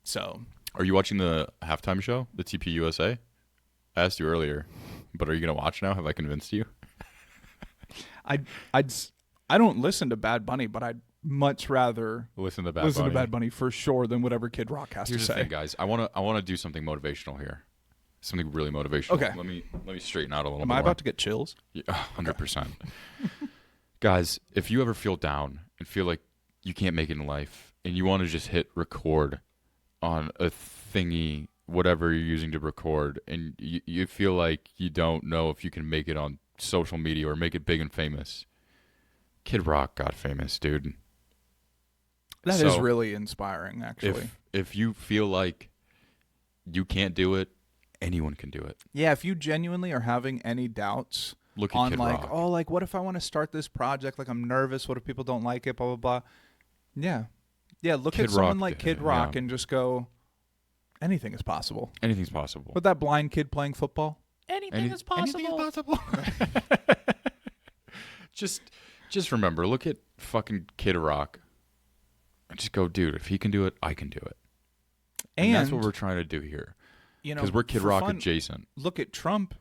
so Are you watching the halftime show, the TP USA? I asked you earlier, but are you gonna watch now? Have I convinced you? I don't listen to Bad Bunny, but I'd much rather Listen to Bad listen Bunny. to Bad Bunny for sure than whatever Kid Rock has Here's to the say. thing, guys. I wanna do something motivational here. Something really motivational. Okay. Let me straighten out a little Am bit I more. about to get chills? Yeah, 100%. Guys, if you ever feel down and feel like you can't make it in life and you want to just hit record on a thingy, whatever you're using to record, and you feel like you don't know if you can make it on social media or make it big and famous, Kid Rock got famous, dude. That is So, really inspiring, actually. If you feel like you can't do it, anyone can do it. Yeah, if you genuinely are having any doubts Look at on Kid like, Rock. oh, like what if I want to start this project? Like I'm nervous. What if people don't like it? Blah blah blah. Yeah, yeah. Look Kid at someone Rock like did Kid it, Rock yeah. and just go, anything is possible. Anything's possible. With that blind kid playing football. Anything is possible. Anything is possible. just remember, look at fucking Kid Rock and just go, dude, if he can do it, I can do it. And that's what we're trying to do here. You know, Because we're Kid for Rock fun, adjacent. Look at Trump.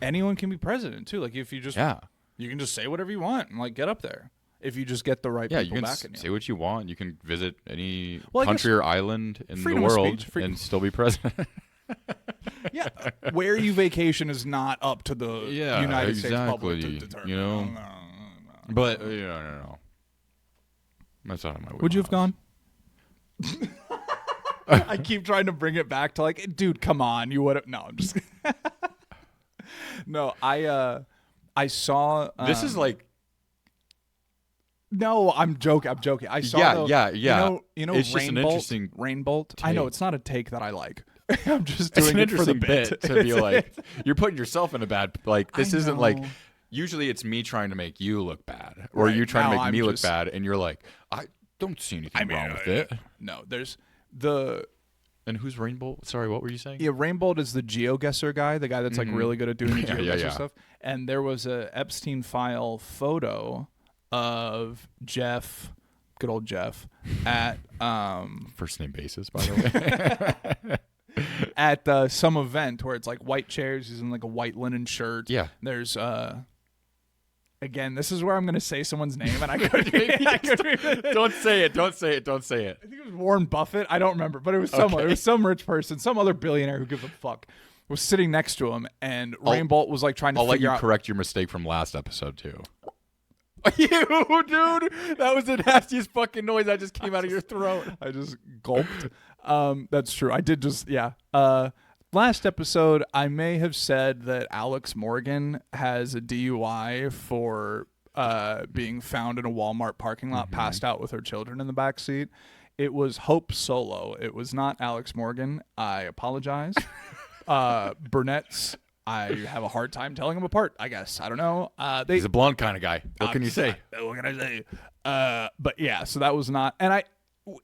Anyone can be president too. Like if you just Yeah. you can just say whatever you want and like get up there. If you just get the right Yeah, you people can backing you. say what you want. You can visit any Well, I country or island in the freedom of world speech, and still be president. Yeah, where you vacation is not up to the Yeah, United States public to exactly. determine. You know? No. But, no. That's not in my Would you have wheelhouse. gone? I keep trying to bring it back to like, dude, come on, you would have. No, I'm just. No, I saw. This is like No, I'm joking. I saw Yeah. You know It's just an interesting Rainbolt. I know take. it's not a take that I like. I'm just It's doing an it for the interesting bit. bit to be like, you're putting yourself in a bad, like, this I isn't like, know. usually it's me trying to make you look bad, or Right, you trying to now make me I'm look just- bad, and you're like, I don't see anything wrong with it. No, there's the And who's Rainbow? Sorry, what were you saying? Rainbolt is the GeoGuessr guy, the guy that's like really good at doing the Yeah, GeoGuessr yeah. stuff. And there was a Epstein file photo of Jeff, good old Jeff, at First name basis, by the way. at some event where it's like white chairs. He's in like a white linen shirt. Yeah. There's again, this is where I'm gonna say someone's name, and I couldn't. Don't say it. Don't say it. I think it was Warren Buffett. I don't remember, but it was someone. Okay. It was some rich person, some other billionaire who gives a fuck, was sitting next to him, and Rainbolt was like trying to I'll let figure you out. correct your mistake from last episode too. You dude, that was the nastiest fucking noise that just came out of your throat. I just gulped. That's true. I did just last episode, I may have said that Alex Morgan has a DUI for being found in a Walmart parking lot, passed out with her children in the back seat. It was Hope Solo. It was not Alex Morgan. I apologize. Brunettes, I have a hard time telling them apart, I guess. I don't know. He's a blonde kind of guy. What can you say? What can I say? But yeah, so that was not. And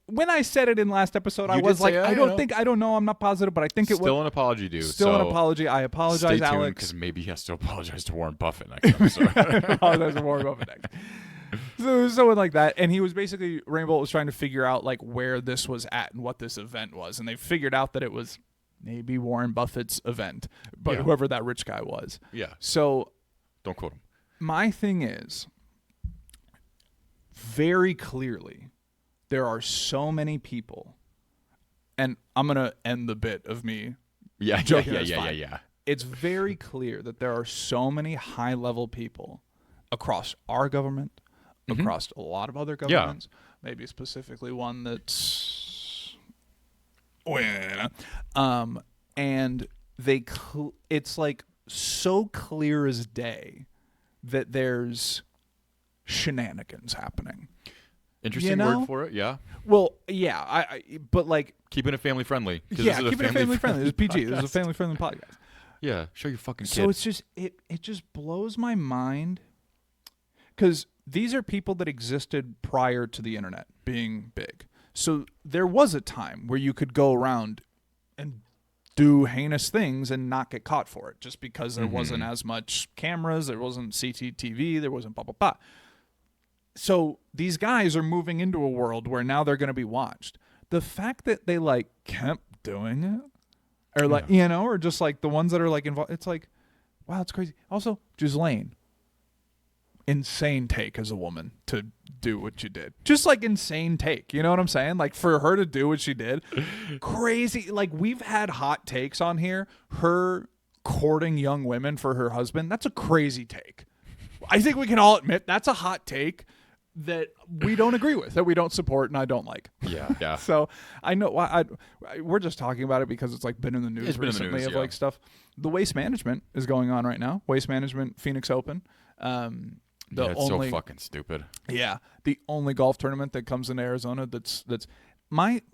when I said it in last episode, I You was did like, say, I don't know, I'm not positive, but I think it was Still an apology due. still an apology. I apologize, Stay tuned, Alex. because maybe he has to apologize to Warren Buffett next episode. I apologize for Warren Buffett next. So it was someone like that, and he was basically Rainbow was trying to figure out like where this was at and what this event was, and they figured out that it was maybe Warren Buffett's event, but Yeah. whoever that rich guy was. Yeah. So Don't quote him. my thing is, very clearly, there are so many people, and I'm going to end the bit of me Yeah. joking. That's fine. Yeah. It's very clear that there are so many high-level people across our government, across a lot of other governments, maybe specifically one that's... and it's like so clear as day that there's shenanigans happening. Interesting know? word for it. Yeah. Well, yeah, but like, Keeping it family friendly. 'cause yeah, this is a keeping it family friendly. This is PG. This is a podcast. family friendly podcast. Yeah. Show your fucking kid. So it's just it just blows my mind because these are people that existed prior to the internet being big. So there was a time where you could go around and do heinous things and not get caught for it, just because there wasn't as much cameras, there wasn't CCTV, there wasn't blah blah blah. So these guys are moving into a world where now they're going to be watched. The fact that they like kept doing it, or like or just like the ones that are like involved, it's like, wow, it's crazy. Also, Ghislaine, insane take as a woman to do what you did. Just like insane take. You know what I'm saying? Like for her to do what she did, crazy. Like we've had hot takes on here. Her courting young women for her husband. That's a crazy take. I think we can all admit that's a hot take that we don't agree with, that we don't support, and I don't like. Yeah. So I know we're just talking about it because it's like been in the news recently of like stuff. The Waste Management is going on right now. Waste Management Phoenix Open. It's so fucking stupid. Yeah, the only golf tournament that comes into Arizona that's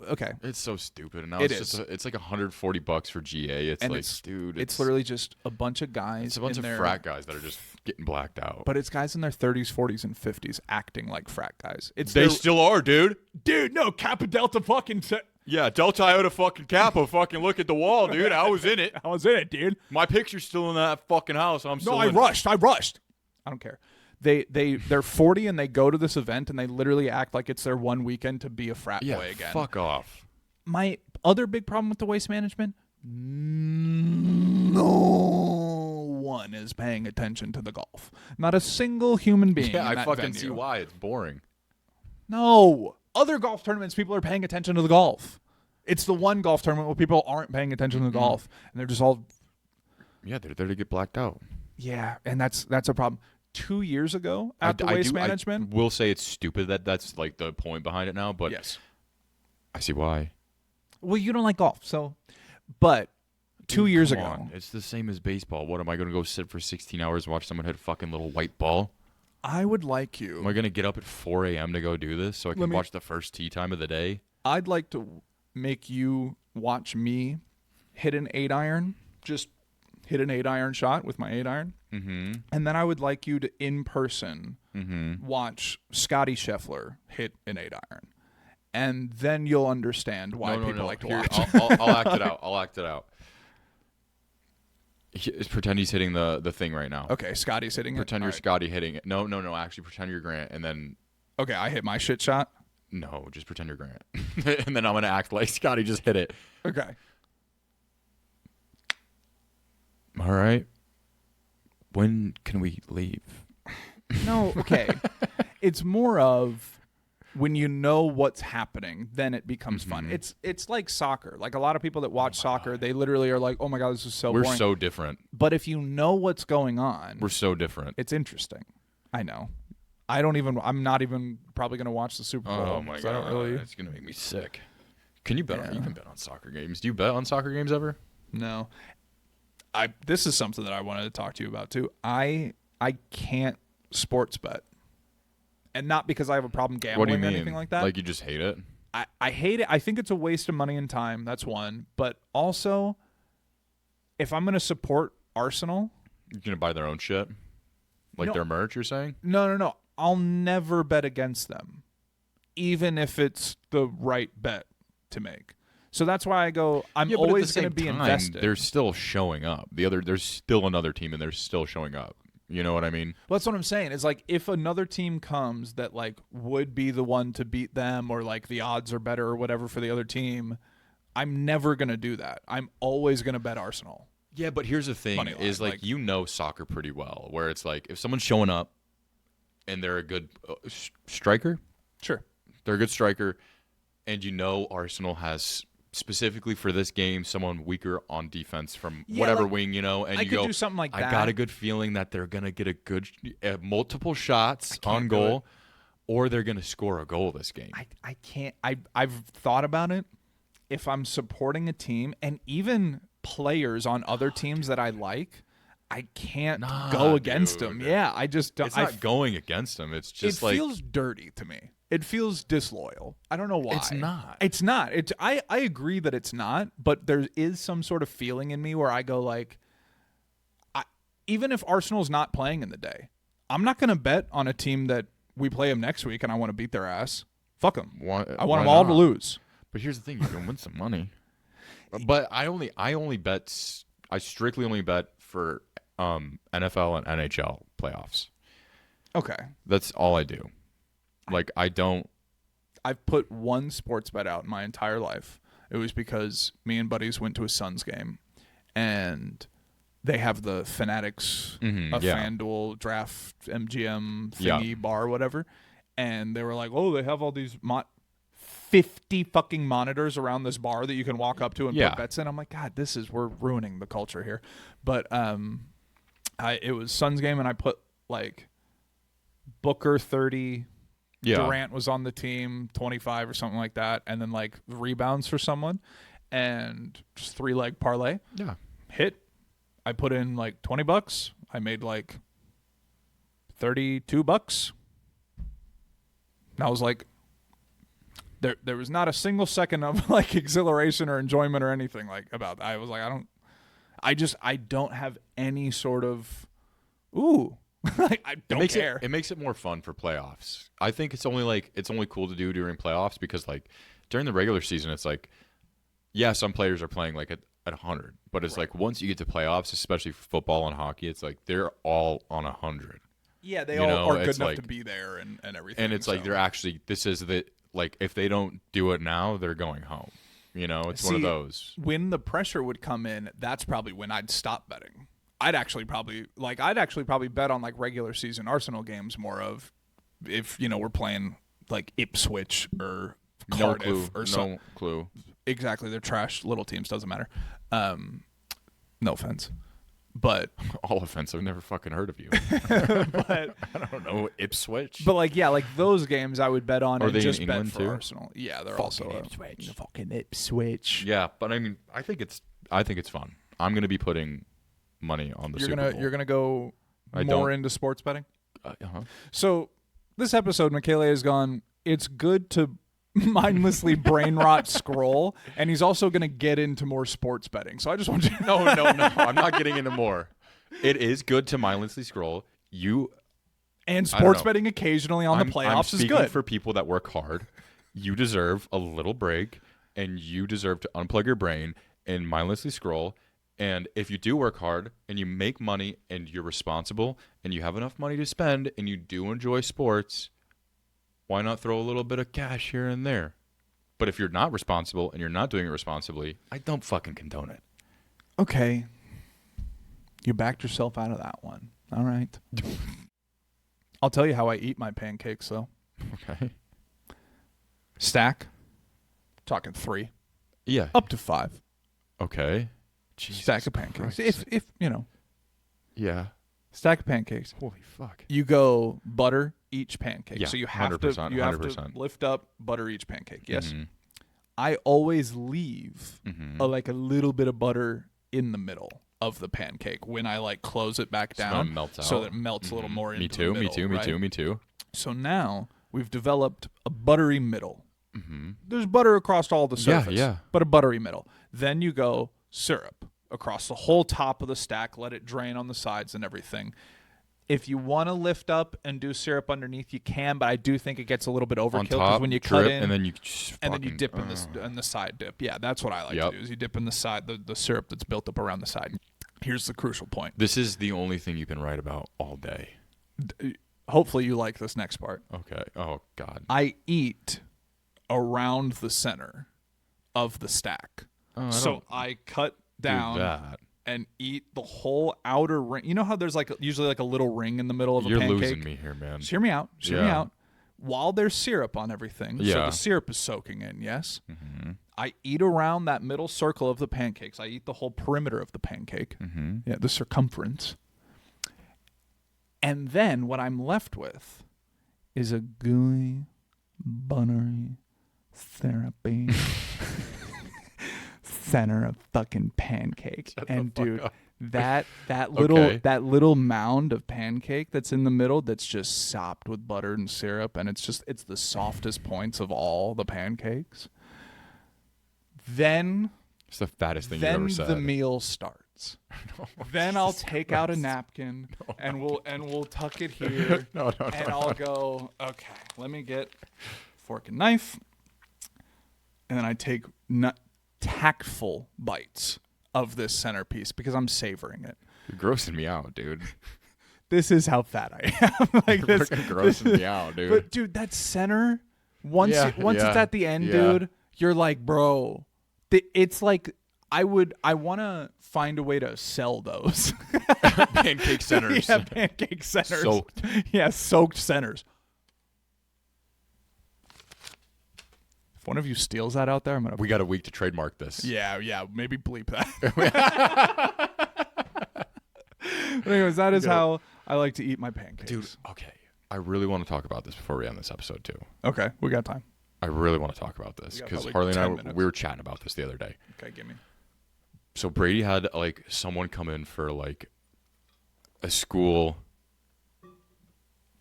okay. It's so stupid. And now It it's is. just it's like $140 for GA. It's And like, it's, dude, it's literally just a bunch of guys. it's a bunch in of their, frat guys that are just getting blacked out. But it's guys in their 30s, 40s, and 50s acting like frat guys. It's they their, still are, dude. dude. No, Kappa Delta fucking. Yeah, Delta Iota fucking Kappa. Fucking look at the wall, dude. I was in it. I was in it, dude. My picture's still in that fucking house. I'm still No, I in it. rushed. I don't care. They're 40 and they go to this event and they literally act like it's their one weekend to be a frat Yeah, boy again. fuck off. My other big problem with the Waste Management, no one is paying attention to the golf. Not a single human being. Yeah, in I that fucking venue. see why. It's boring. No. Other golf tournaments, people are paying attention to the golf. It's the one golf tournament where people aren't paying attention to the golf, and they're just all. Yeah, they're there to get blacked out. Yeah, and that's a problem. 2 years ago, at the Waste Management. I will say it's stupid that that's like the point behind it now, but Yes. I see why. Well, you don't like golf, so. But 2 years Come ago. on. It's the same as baseball. What, am I going to go sit for 16 hours and watch someone hit a fucking little white ball? I would like you. Am I gonna get up at 4 a.m. to go do this so I can watch the first tee time of the day? I'd like to make you watch me hit an 8-iron. Just hit an 8-iron shot with my 8-iron. Mm-hmm. And then I would like you to, in person, Mm-hmm. watch Scotty Scheffler hit an 8-iron. And then you'll understand why people like to watch. I'll act it out. I'll act it out. Pretend he's hitting the thing right now. Okay, Scotty's hitting Pretend it. you're Scotty hitting it. No. Actually, pretend you're Grant, and then Okay, I hit my shit shot. no, just pretend you're Grant, and then I'm gonna act like Scotty just hit it. Okay. All right. When can we leave? No, okay. It's more of when you know what's happening, then it becomes fun. It's like soccer. Like a lot of people that watch soccer, they literally are like, "Oh my god, this is so We're boring." so different. But if you know what's going on, We're so different. it's interesting. I know. I'm not even probably going to watch the Super Bowl. Oh my 'cause I god, don't really. it's gonna make me sick. Can you bet? Yeah. You can bet on soccer games. Do you bet on soccer games ever? No. This is something that I wanted to talk to you about too. I can't sports bet. And not because I have a problem gambling What do you or mean? anything like that. Like you just hate it? I hate it. I think it's a waste of money and time. That's one. But also, if I'm going to support Arsenal, You're gonna buy their own shit, like No. their merch. You're saying? no. I'll never bet against them, even if it's the right bet to make. So that's why I go, I'm Yeah, but always at the going to same be time, invested. They're still showing up. There's still another team, and they're still showing up. You know what I mean? Well, that's what I'm saying. It's like if another team comes that like would be the one to beat them, or like the odds are better or whatever for the other team, I'm never going to do that. I'm always going to bet Arsenal. Yeah, but here's the thing: Money line, is like you know soccer pretty well, where it's like if someone's showing up and they're a good striker, Sure. they're a good striker, and you know Arsenal has specifically for this game someone weaker on defense from Yeah, whatever like, wing, you know, and I you could go, do something like I that. got a good feeling that they're gonna get a good multiple shots on do goal, or they're gonna score a goal this game. I can't. I've thought about it. If I'm supporting a team and even players on other teams that I like, I can't go against them. dude. Yeah, I just don't. It's not going against them. It's just it like feels dirty to me. It feels disloyal. I don't know why. It's not. It's not. I agree that it's not, but there is some sort of feeling in me where I go like, even if Arsenal's not playing in the day, I'm not going to bet on a team that we play them next week and I want to beat their ass. Fuck them. I want them all to lose. But here's the thing: you can win some money. But I strictly only bet for NFL and NHL playoffs. Okay. That's all I do. Like I don't. I've put one sports bet out in my entire life. It was because me and buddies went to a Suns game, and they have the Fanatics, FanDuel draft MGM thingy bar, whatever, and they were like, "Oh, they have all these 50 fucking monitors around this bar that you can walk up to and put bets in." I'm like, God, we're ruining the culture here. But it was Suns game, and I put like Booker 30. Yeah. Durant was on the team, 25 or something like that, and then like rebounds for someone, and just 3-leg parlay. Yeah. Hit. I put in like $20. I made like $32. And I was like, there was not a single second of like exhilaration or enjoyment or anything like about that. I was like, I don't have any sort of like, I don't care. It makes it more fun for playoffs. I think it's only cool to do during playoffs because like during the regular season, it's like, yeah, some players are playing like at 100, but it's like once you get to playoffs, especially for football and hockey, it's like they're all on 100. Yeah, they all are good enough to be there and everything. And it's like they're actually like if they don't do it now, they're going home. You know, it's one of those. When the pressure would come in, that's probably when I'd stop betting. I'd actually probably bet on like regular season Arsenal games more of if, we're playing like Ipswich or Cardiff or something. No clue. Exactly. They're trash little teams. Doesn't matter. No offense. But all offense. I've never fucking heard of you. but I don't know. Ipswich. But like those games I would bet on. Are they just in bet England for too? Arsenal. Yeah, they're Fucking also Ipswich. fucking Ipswich. Yeah, but I mean, I think it's fun. I'm gonna be putting money on the Super Bowl. You're gonna go more into sports betting. So this episode, Mekaylay has gone, it's good to mindlessly brain rot scroll, and he's also going to get into more sports betting. So I just want you to No. I'm not getting into more. It is good to mindlessly scroll. And sports betting occasionally on the playoffs is good. For people that work hard. You deserve a little break, and you deserve to unplug your brain and mindlessly scroll. And if you do work hard and you make money and you're responsible and you have enough money to spend and you do enjoy sports, why not throw a little bit of cash here and there? But if you're not responsible and you're not doing it responsibly, I don't fucking condone it. Okay. You backed yourself out of that one. All right. I'll tell you how I eat my pancakes, though. Okay. Stack. Talking 3. Yeah. Up to 5. Okay. Stack of pancakes. If you know. Yeah. Stack of pancakes. Holy fuck. You go butter each pancake. Yeah, so you have 100%, to 100%. lift up, butter each pancake. Yes. Mm-hmm. I always leave Mm-hmm. a little bit of butter in the middle of the pancake when I close it back down, it melts so out. that it melts a little more Me into too. the middle. Me too. So now we've developed a buttery middle. Mm-hmm. There's butter across all the surface, Yeah. but a buttery middle. Then you go syrup across the whole top of the stack, let it drain on the sides and everything. If you want to lift up and do syrup underneath, you can, but I do think it gets a little bit overkill because when you cut in and then you dip in the side dip. Yeah, that's what I like to do. Is you dip in the side the syrup that's built up around the side. Here's the crucial point. This is the only thing you can write about all day. Hopefully you like this next part. Okay. Oh God. I eat around the center of the stack. So I cut down that. and eat the whole outer ring. You know how there's usually a little ring in the middle of a You're pancake? losing me here, man. Just hear me out. Just hear me out. While there's syrup on everything, so Yeah. the syrup is soaking in, yes? Mm-hmm. I eat around that middle circle of the pancakes. I eat the whole perimeter of the pancake. Mm-hmm. Yeah, the circumference. And then what I'm left with is a gooey, buttery, syrupy center of fucking pancake. And dude, that little mound of pancake that's in the middle that's just sopped with butter and syrup, and it's the softest points of all the pancakes. Then It's the fattest thing you've ever said. the meal starts. Then I'll take out a napkin and we'll tuck it here. And I'll go, okay, let me get fork and knife. And then I take tactful bites of this centerpiece because I'm savoring it. You're grossing me out, dude. This is how fat I am. You're fucking grossing me out, dude. But dude, that center, once it's at the end, dude, you're like, bro, it's like I want to find a way to sell those. Pancake centers. Yeah, pancake centers. Soaked. Yeah, soaked centers. If one of you steals that out there, I'm gonna. We got a week to trademark this. Yeah, maybe bleep that. Anyways, that is how I like to eat my pancakes. Dude, okay. I really want to talk about this before we end this episode, too. Okay, we got time. I really want to talk about this We got because probably Harley and 10 I, minutes. we were chatting about this the other day. Okay, give me. So Brady had someone come in for a school,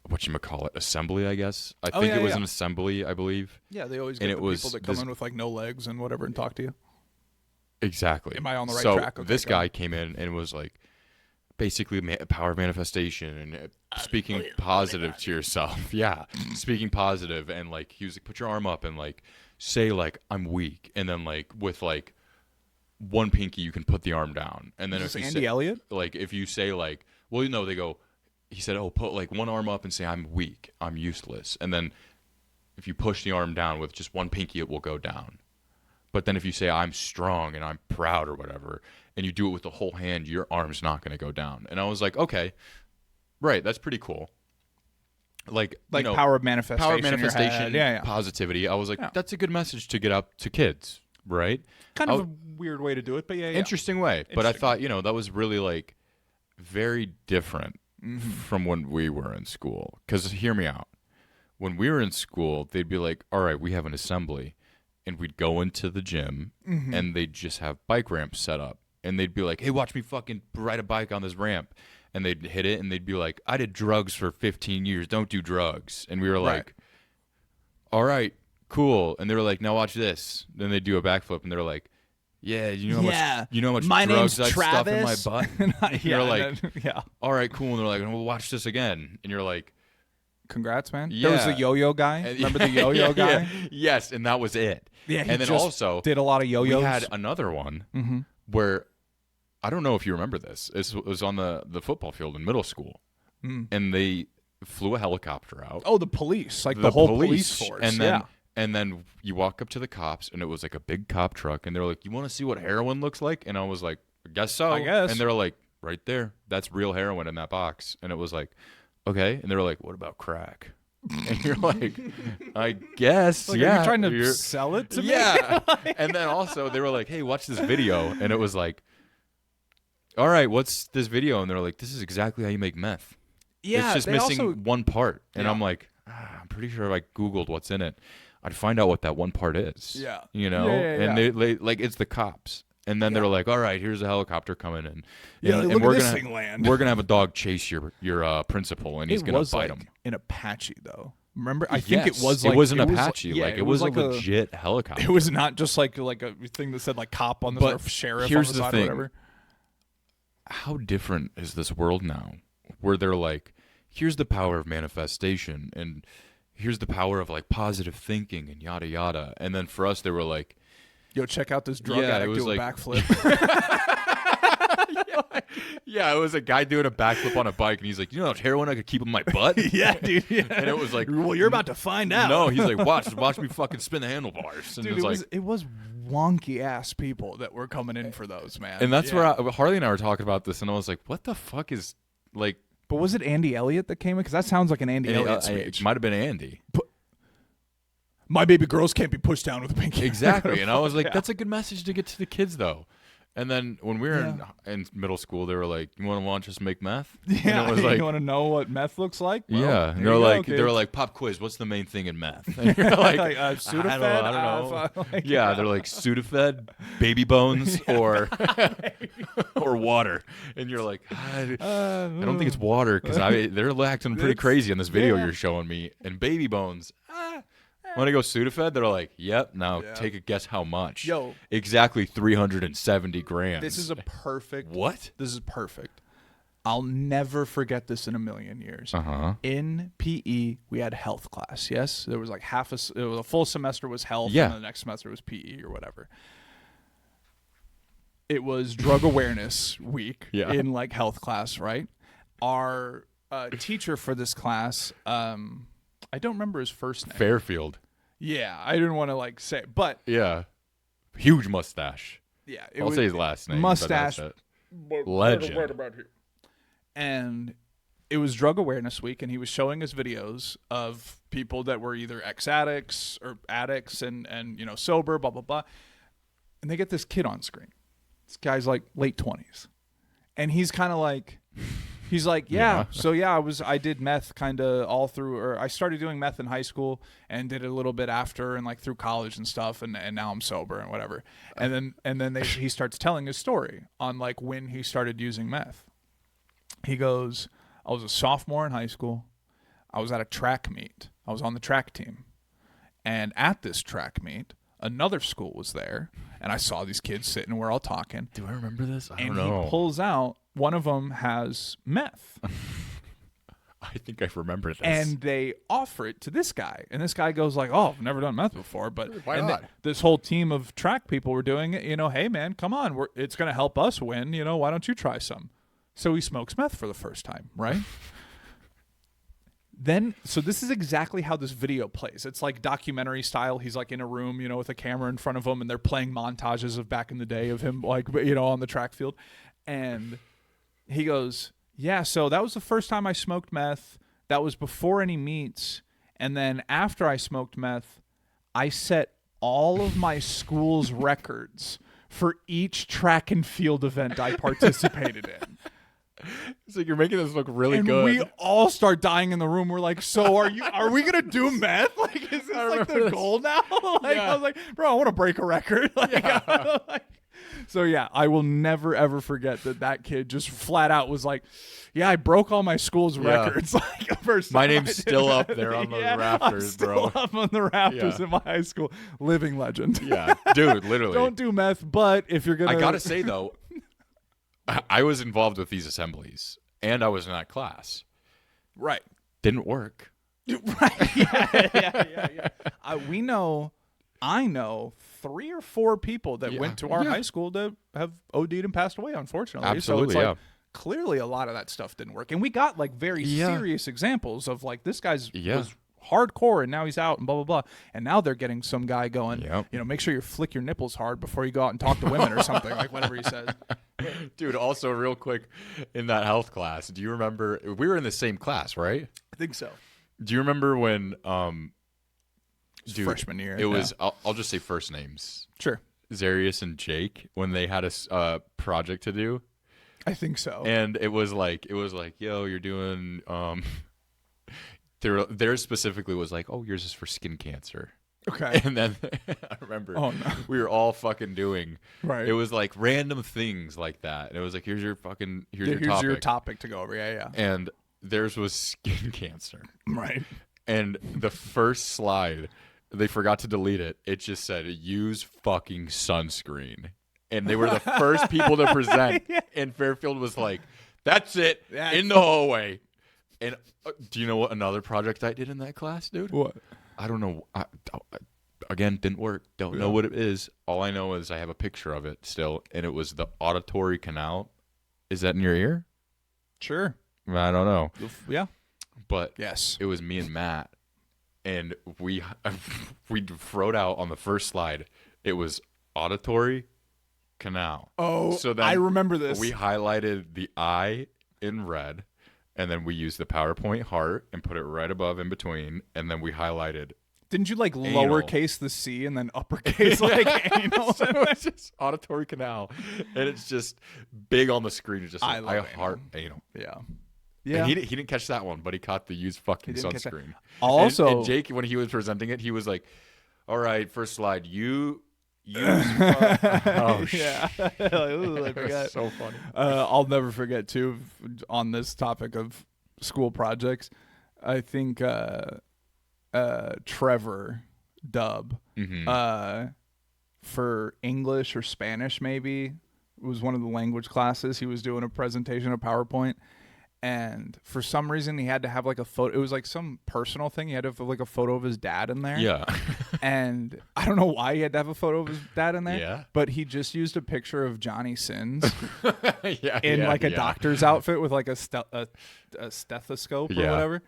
whatchamacallit, assembly, I guess. I think it was an assembly, I believe. Yeah, they always And get it the was people that come this- in with no legs and whatever and talk to you. Exactly. Am I on the right so track? Okay, this go. guy came in and was basically power manifestation and speaking positive to yourself. Yeah, speaking positive, and he was like, put your arm up and say I'm weak, and then with one pinky you can put the arm down, and then Is if this you Andy say, Elliott? if you say well, no, they go. He said, oh, put one arm up and say I'm weak, I'm useless, and then if you push the arm down with just one pinky, it will go down. But then if you say I'm strong and I'm proud or whatever, and you do it with the whole hand, your arm's not going to go down. And I was like, okay, right, that's pretty cool. Power of manifestation. Power in your manifestation, head. Yeah. positivity. I was like, Yeah. that's a good message to get out to kids, right? Kind of a weird way to do it, but yeah. Interesting way. But I Interesting. thought, that was really very different Mm-hmm. from when we were in school. Because hear me out. When we were in school, they'd be like, all right, we have an assembly. And we'd go into the gym, and they'd just have bike ramps set up. And they'd be like, hey, watch me fucking ride a bike on this ramp. and they'd hit it, and they'd be like, I did drugs for 15 years. Don't do drugs. And we were like, all right, cool. And they were like, now watch this. Then they'd do a backflip, and they were like, yeah, you know how much My drugs name's I stuff in my Travis. butt? And you're like, yeah. all right, cool. And they're like, well, watch this again. And you're like, Congrats, man. Yeah. There was the yo-yo guy. and- Remember the yo-yo guy? Yeah. Yes, and that was it. Yeah, he and then just also did a lot of yo-yos. we had another one where I don't know if you remember this. It was on the football field in middle school, and they flew a helicopter out. Oh, the police, like the whole police force. And then you walk up to the cops, and it was like a big cop truck, and they're like, "You want to see what heroin looks like?" And I was like, "I guess so." I guess. And they're like, "Right there, that's real heroin in that box." And it was like, "Okay." And they were like, "What about crack?" And you're like, I guess, Like, yeah. are you trying to sell it to me? Yeah. And then also they were like, hey, watch this video. And it was like, all right, what's this video? And they're like, this is exactly how you make meth. Yeah, it's just they missing also- one part. And Yeah. I'm like, I'm pretty sure if I Googled what's in it, I'd find out what that one part is. Yeah. You know? Yeah. And they like, it's the cops. And then they're like, all right, here's a helicopter coming in. Yeah, and look we're at this gonna, thing land. We're going to have a dog chase your principal, and he's going to bite like him. an Apache, though. Remember? I think it Yes, was like... it was an Apache. Yeah, it was like a legit helicopter. It was not just like a thing that said like cop on the But or sheriff here's on the the side thing. or whatever. How different is this world now where they're like, here's the power of manifestation and here's the power of like positive thinking and yada yada. And then for us, they were like, Yo, check out this drug Yeah, it addict was do a like- backflip. yeah, it was a guy doing a backflip on a bike. And he's like, you know how much heroin I could keep in my butt? yeah, dude. Yeah. And it was like, Well, you're about to find out. no, he's like, watch me fucking spin the handlebars. And Dude, it's like, it was wonky ass people that were coming in for those, man. and that's Yeah. where Harley and I were talking about this. And I was like, what the fuck is like, But was it Andy Elliott that came in? Because that sounds like an Andy Elliott speech. it might have been Andy. My baby girls can't be pushed down with a pinky. Exactly. And I was like, Yeah. that's a good message to get to the kids, though. And then when we were Yeah. in middle school, they were like, you want to watch us make meth? Yeah, And it was like, you want to know what meth looks like? Well, yeah. there And you they're go, like, kids. pop quiz. What's the main thing in meth? And you're like, Sudafed? I don't know. Like, Yeah, they're like Sudafed, baby bones, or or water. And you're like, I don't think it's water because they're acting pretty crazy in this video yeah. you're showing me. And baby bones. Want to go Sudafed? They're like, yep. Now Yeah. take a guess how much. Yo. Exactly 370 grams. This is a perfect. What? This is perfect. I'll never forget this in a million years. Uh-huh. In PE, we had health class. Yes, there was like it was a full semester was health, Yeah. and the next semester was PE or whatever. It was drug awareness week Yeah. in like health class, right? Our teacher for this class, I don't remember his first name. Fairfield. Yeah, I didn't want to like say, it, but Yeah. Huge mustache. yeah, I'll say his last name. but mustache. that's it. Legend. And it was drug awareness week, and he was showing us videos of people that were either ex-addicts or addicts and sober, blah blah blah. And they get this kid on screen. This guy's like late 20s, and he's kind of like, he's like, yeah. So yeah, I did meth kind of all through, or I started doing meth in high school and did it a little bit after and like through college and stuff, and now I'm sober and whatever. And then he starts telling his story on like when he started using meth. He goes, I was a sophomore in high school. I was at a track meet. I was on the track team. And at this track meet, another school was there. And I saw these kids sitting and we're all talking. Do I remember this? I And don't know. he pulls out, one of them has meth. I think I remember this. And they offer it to this guy. And this guy goes like, oh, I've never done meth before. But Why not? This whole team of track people were doing it. Hey, man, come on. It's going to help us win. Why don't you try some? So he smokes meth for the first time, right? So this is exactly how this video plays. It's like documentary style. He's like in a room, with a camera in front of him, and they're playing montages of back in the day of him, like, on the track field. And he goes, yeah, so that was the first time I smoked meth. That was before any meets. And then after I smoked meth, I set all of my school's records for each track and field event I participated in. It's like you're making this look really And good. we all start dying in the room. We're like, so are we gonna do meth? Like, is this like the remember this. goal now? Like, Yeah. I was like, bro, I want to break a record. Like, Yeah. like, So yeah, I will never ever forget that kid just flat out was like, "Yeah, I broke all my school's records." Like first My time name's I did still that. up there on the Yeah, rafters, I'm still bro. up on the rafters Yeah. in my high school. Living legend. Yeah, dude, literally. Don't do meth, but if you're gonna, I gotta say though, I was involved with these assemblies, and I was in that class. right. Didn't work. Right. Yeah. I know 3 or 4 people that went to our high school that have OD'd and passed away, unfortunately. Absolutely, so it's like, clearly a lot of that stuff didn't work. And we got like very serious examples of like this guy's was hardcore and now he's out and blah, blah, blah. And now they're getting some guy going, make sure you flick your nipples hard before you go out and talk to women or something, like whatever he says. Dude, also real quick, in that health class, do you remember, we were in the same class, right? I think so. Do you remember when, dude, freshman year. It was, I'll just say first names. Sure. Zarius and Jake, when they had a project to do. I think so. And it was like, yo, you're doing, theirs specifically was like, oh, yours is for skin cancer. Okay. And then I remember we were all fucking doing, right. It was like random things like that. And it was like, here's your topic. Your topic to go over. Yeah. And theirs was skin cancer. Right. And the first slide, they forgot to delete it. It just said, use fucking sunscreen. And they were the first people to present. And Fairfield was like, that's it, in the hallway. And do you know what another project I did in that class, dude? What? I don't know. Again, didn't work. Don't know what it is. All I know is I have a picture of it still, and it was the auditory canal. Is that in your ear? Sure. I don't know. Yeah. But yes, it was me and Matt, and we wrote out on the first slide. It was auditory canal. Oh, so then I remember this. We highlighted the I in red. And then we used the PowerPoint heart and put it right above in between. And then we highlighted. Didn't you like lowercase the C and then uppercase like anal? So it's just auditory canal. And it's just big on the screen. It's just like, I heart anal. Yeah. Yeah. And he didn't catch that one, but he caught the use fucking sunscreen. Also, and Jake, when he was presenting it, he was like, all right, first slide, use oh, yeah. Ooh, I forgot. So funny. I'll never forget too, on this topic of school projects, I think Trevor Dub for English or Spanish maybe, it was one of the language classes. He was doing a presentation of PowerPoint. And for some reason, he had to have like a photo. It was like some personal thing. He had to have like a photo of his dad in there. Yeah. And I don't know why he had to have a photo of his dad in there. Yeah. But he just used a picture of Johnny Sins in like a doctor's outfit with like a stethoscope or whatever.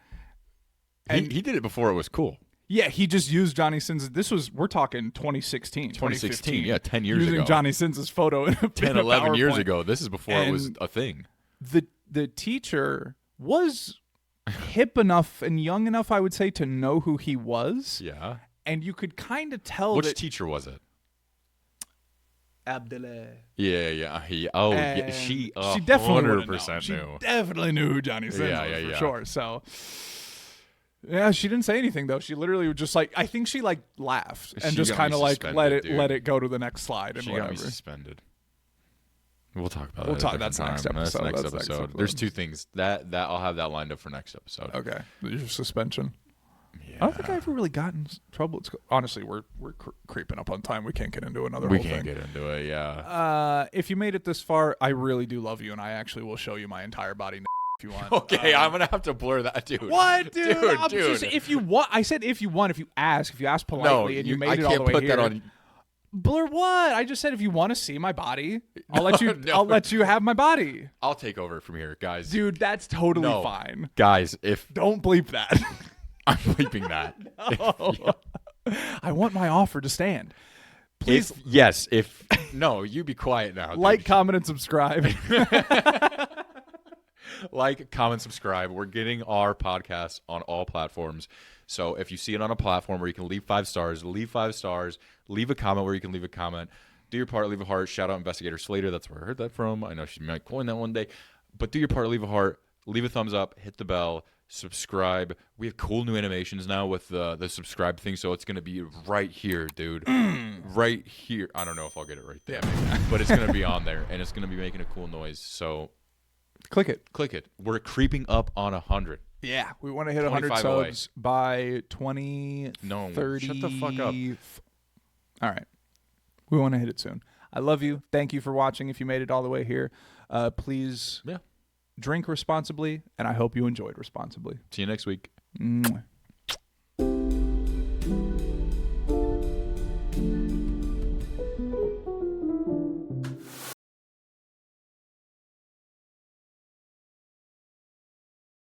And he did it before it was cool. Yeah, he just used Johnny Sins. We're talking 2016, 2016. Yeah, 10 years ago. Using Johnny Sins' photo in a 10, 11 years ago. This is before it was a thing. The teacher was hip enough and young enough, I would say, to know who he was. Yeah. And you could kind of tell Which teacher was it? Abdullah. Yeah. She definitely 100% knew. She definitely knew who Johnny Sins was for sure. So, yeah, she didn't say anything, though. She literally was just like, I think she like laughed and just kind of like let it go to the next slide and whatever. Got me suspended. We'll talk about that. We'll talk. That's next episode. That's next episode. There's 2 things that I'll have that lined up for next episode. Okay, your suspension. Yeah. I don't think I ever really got in trouble. Honestly, we're creeping up on time. We can't get into another. We can't get into it. Yeah. If you made it this far, I really do love you, and I actually will show you my entire body if you want. Okay, I'm gonna have to blur that, dude. What, dude? Dude. Just, if you want, I said if you want. If you ask politely, and you made it all the way here. I can't put that on. Blur what? I just said if you want to see my body, I'll let you. I'll let you have my body. I'll take over from here, guys. Dude, that's totally fine. Guys, don't bleep that. I'm bleeping that. I want my offer to stand. Please. No, you be quiet now. Like, comment, and subscribe. Like, comment, subscribe. We're getting our podcast on all platforms. So if you see it on a platform where you can leave 5 stars, leave 5 stars. Leave a comment where you can leave a comment. Do your part, leave a heart. Shout out Investigator Slater. That's where I heard that from. I know she might coin that one day. But do your part, leave a heart. Leave a thumbs up. Hit the bell. subscribe. We have cool new animations now with the subscribe thing, so it's gonna be right here, dude. Right here. I don't know if I'll get it right there, but it's gonna be on there, and it's gonna be making a cool noise. So Click it. click it. We're creeping up on 100. Yeah, we want to hit 100 25 away. subs by 2030. No, shut the fuck up. All right. We want to hit it soon. I love you. Thank you for watching. If you made it all the way here, please drink responsibly, and I hope you enjoyed responsibly. See you next week. Mwah.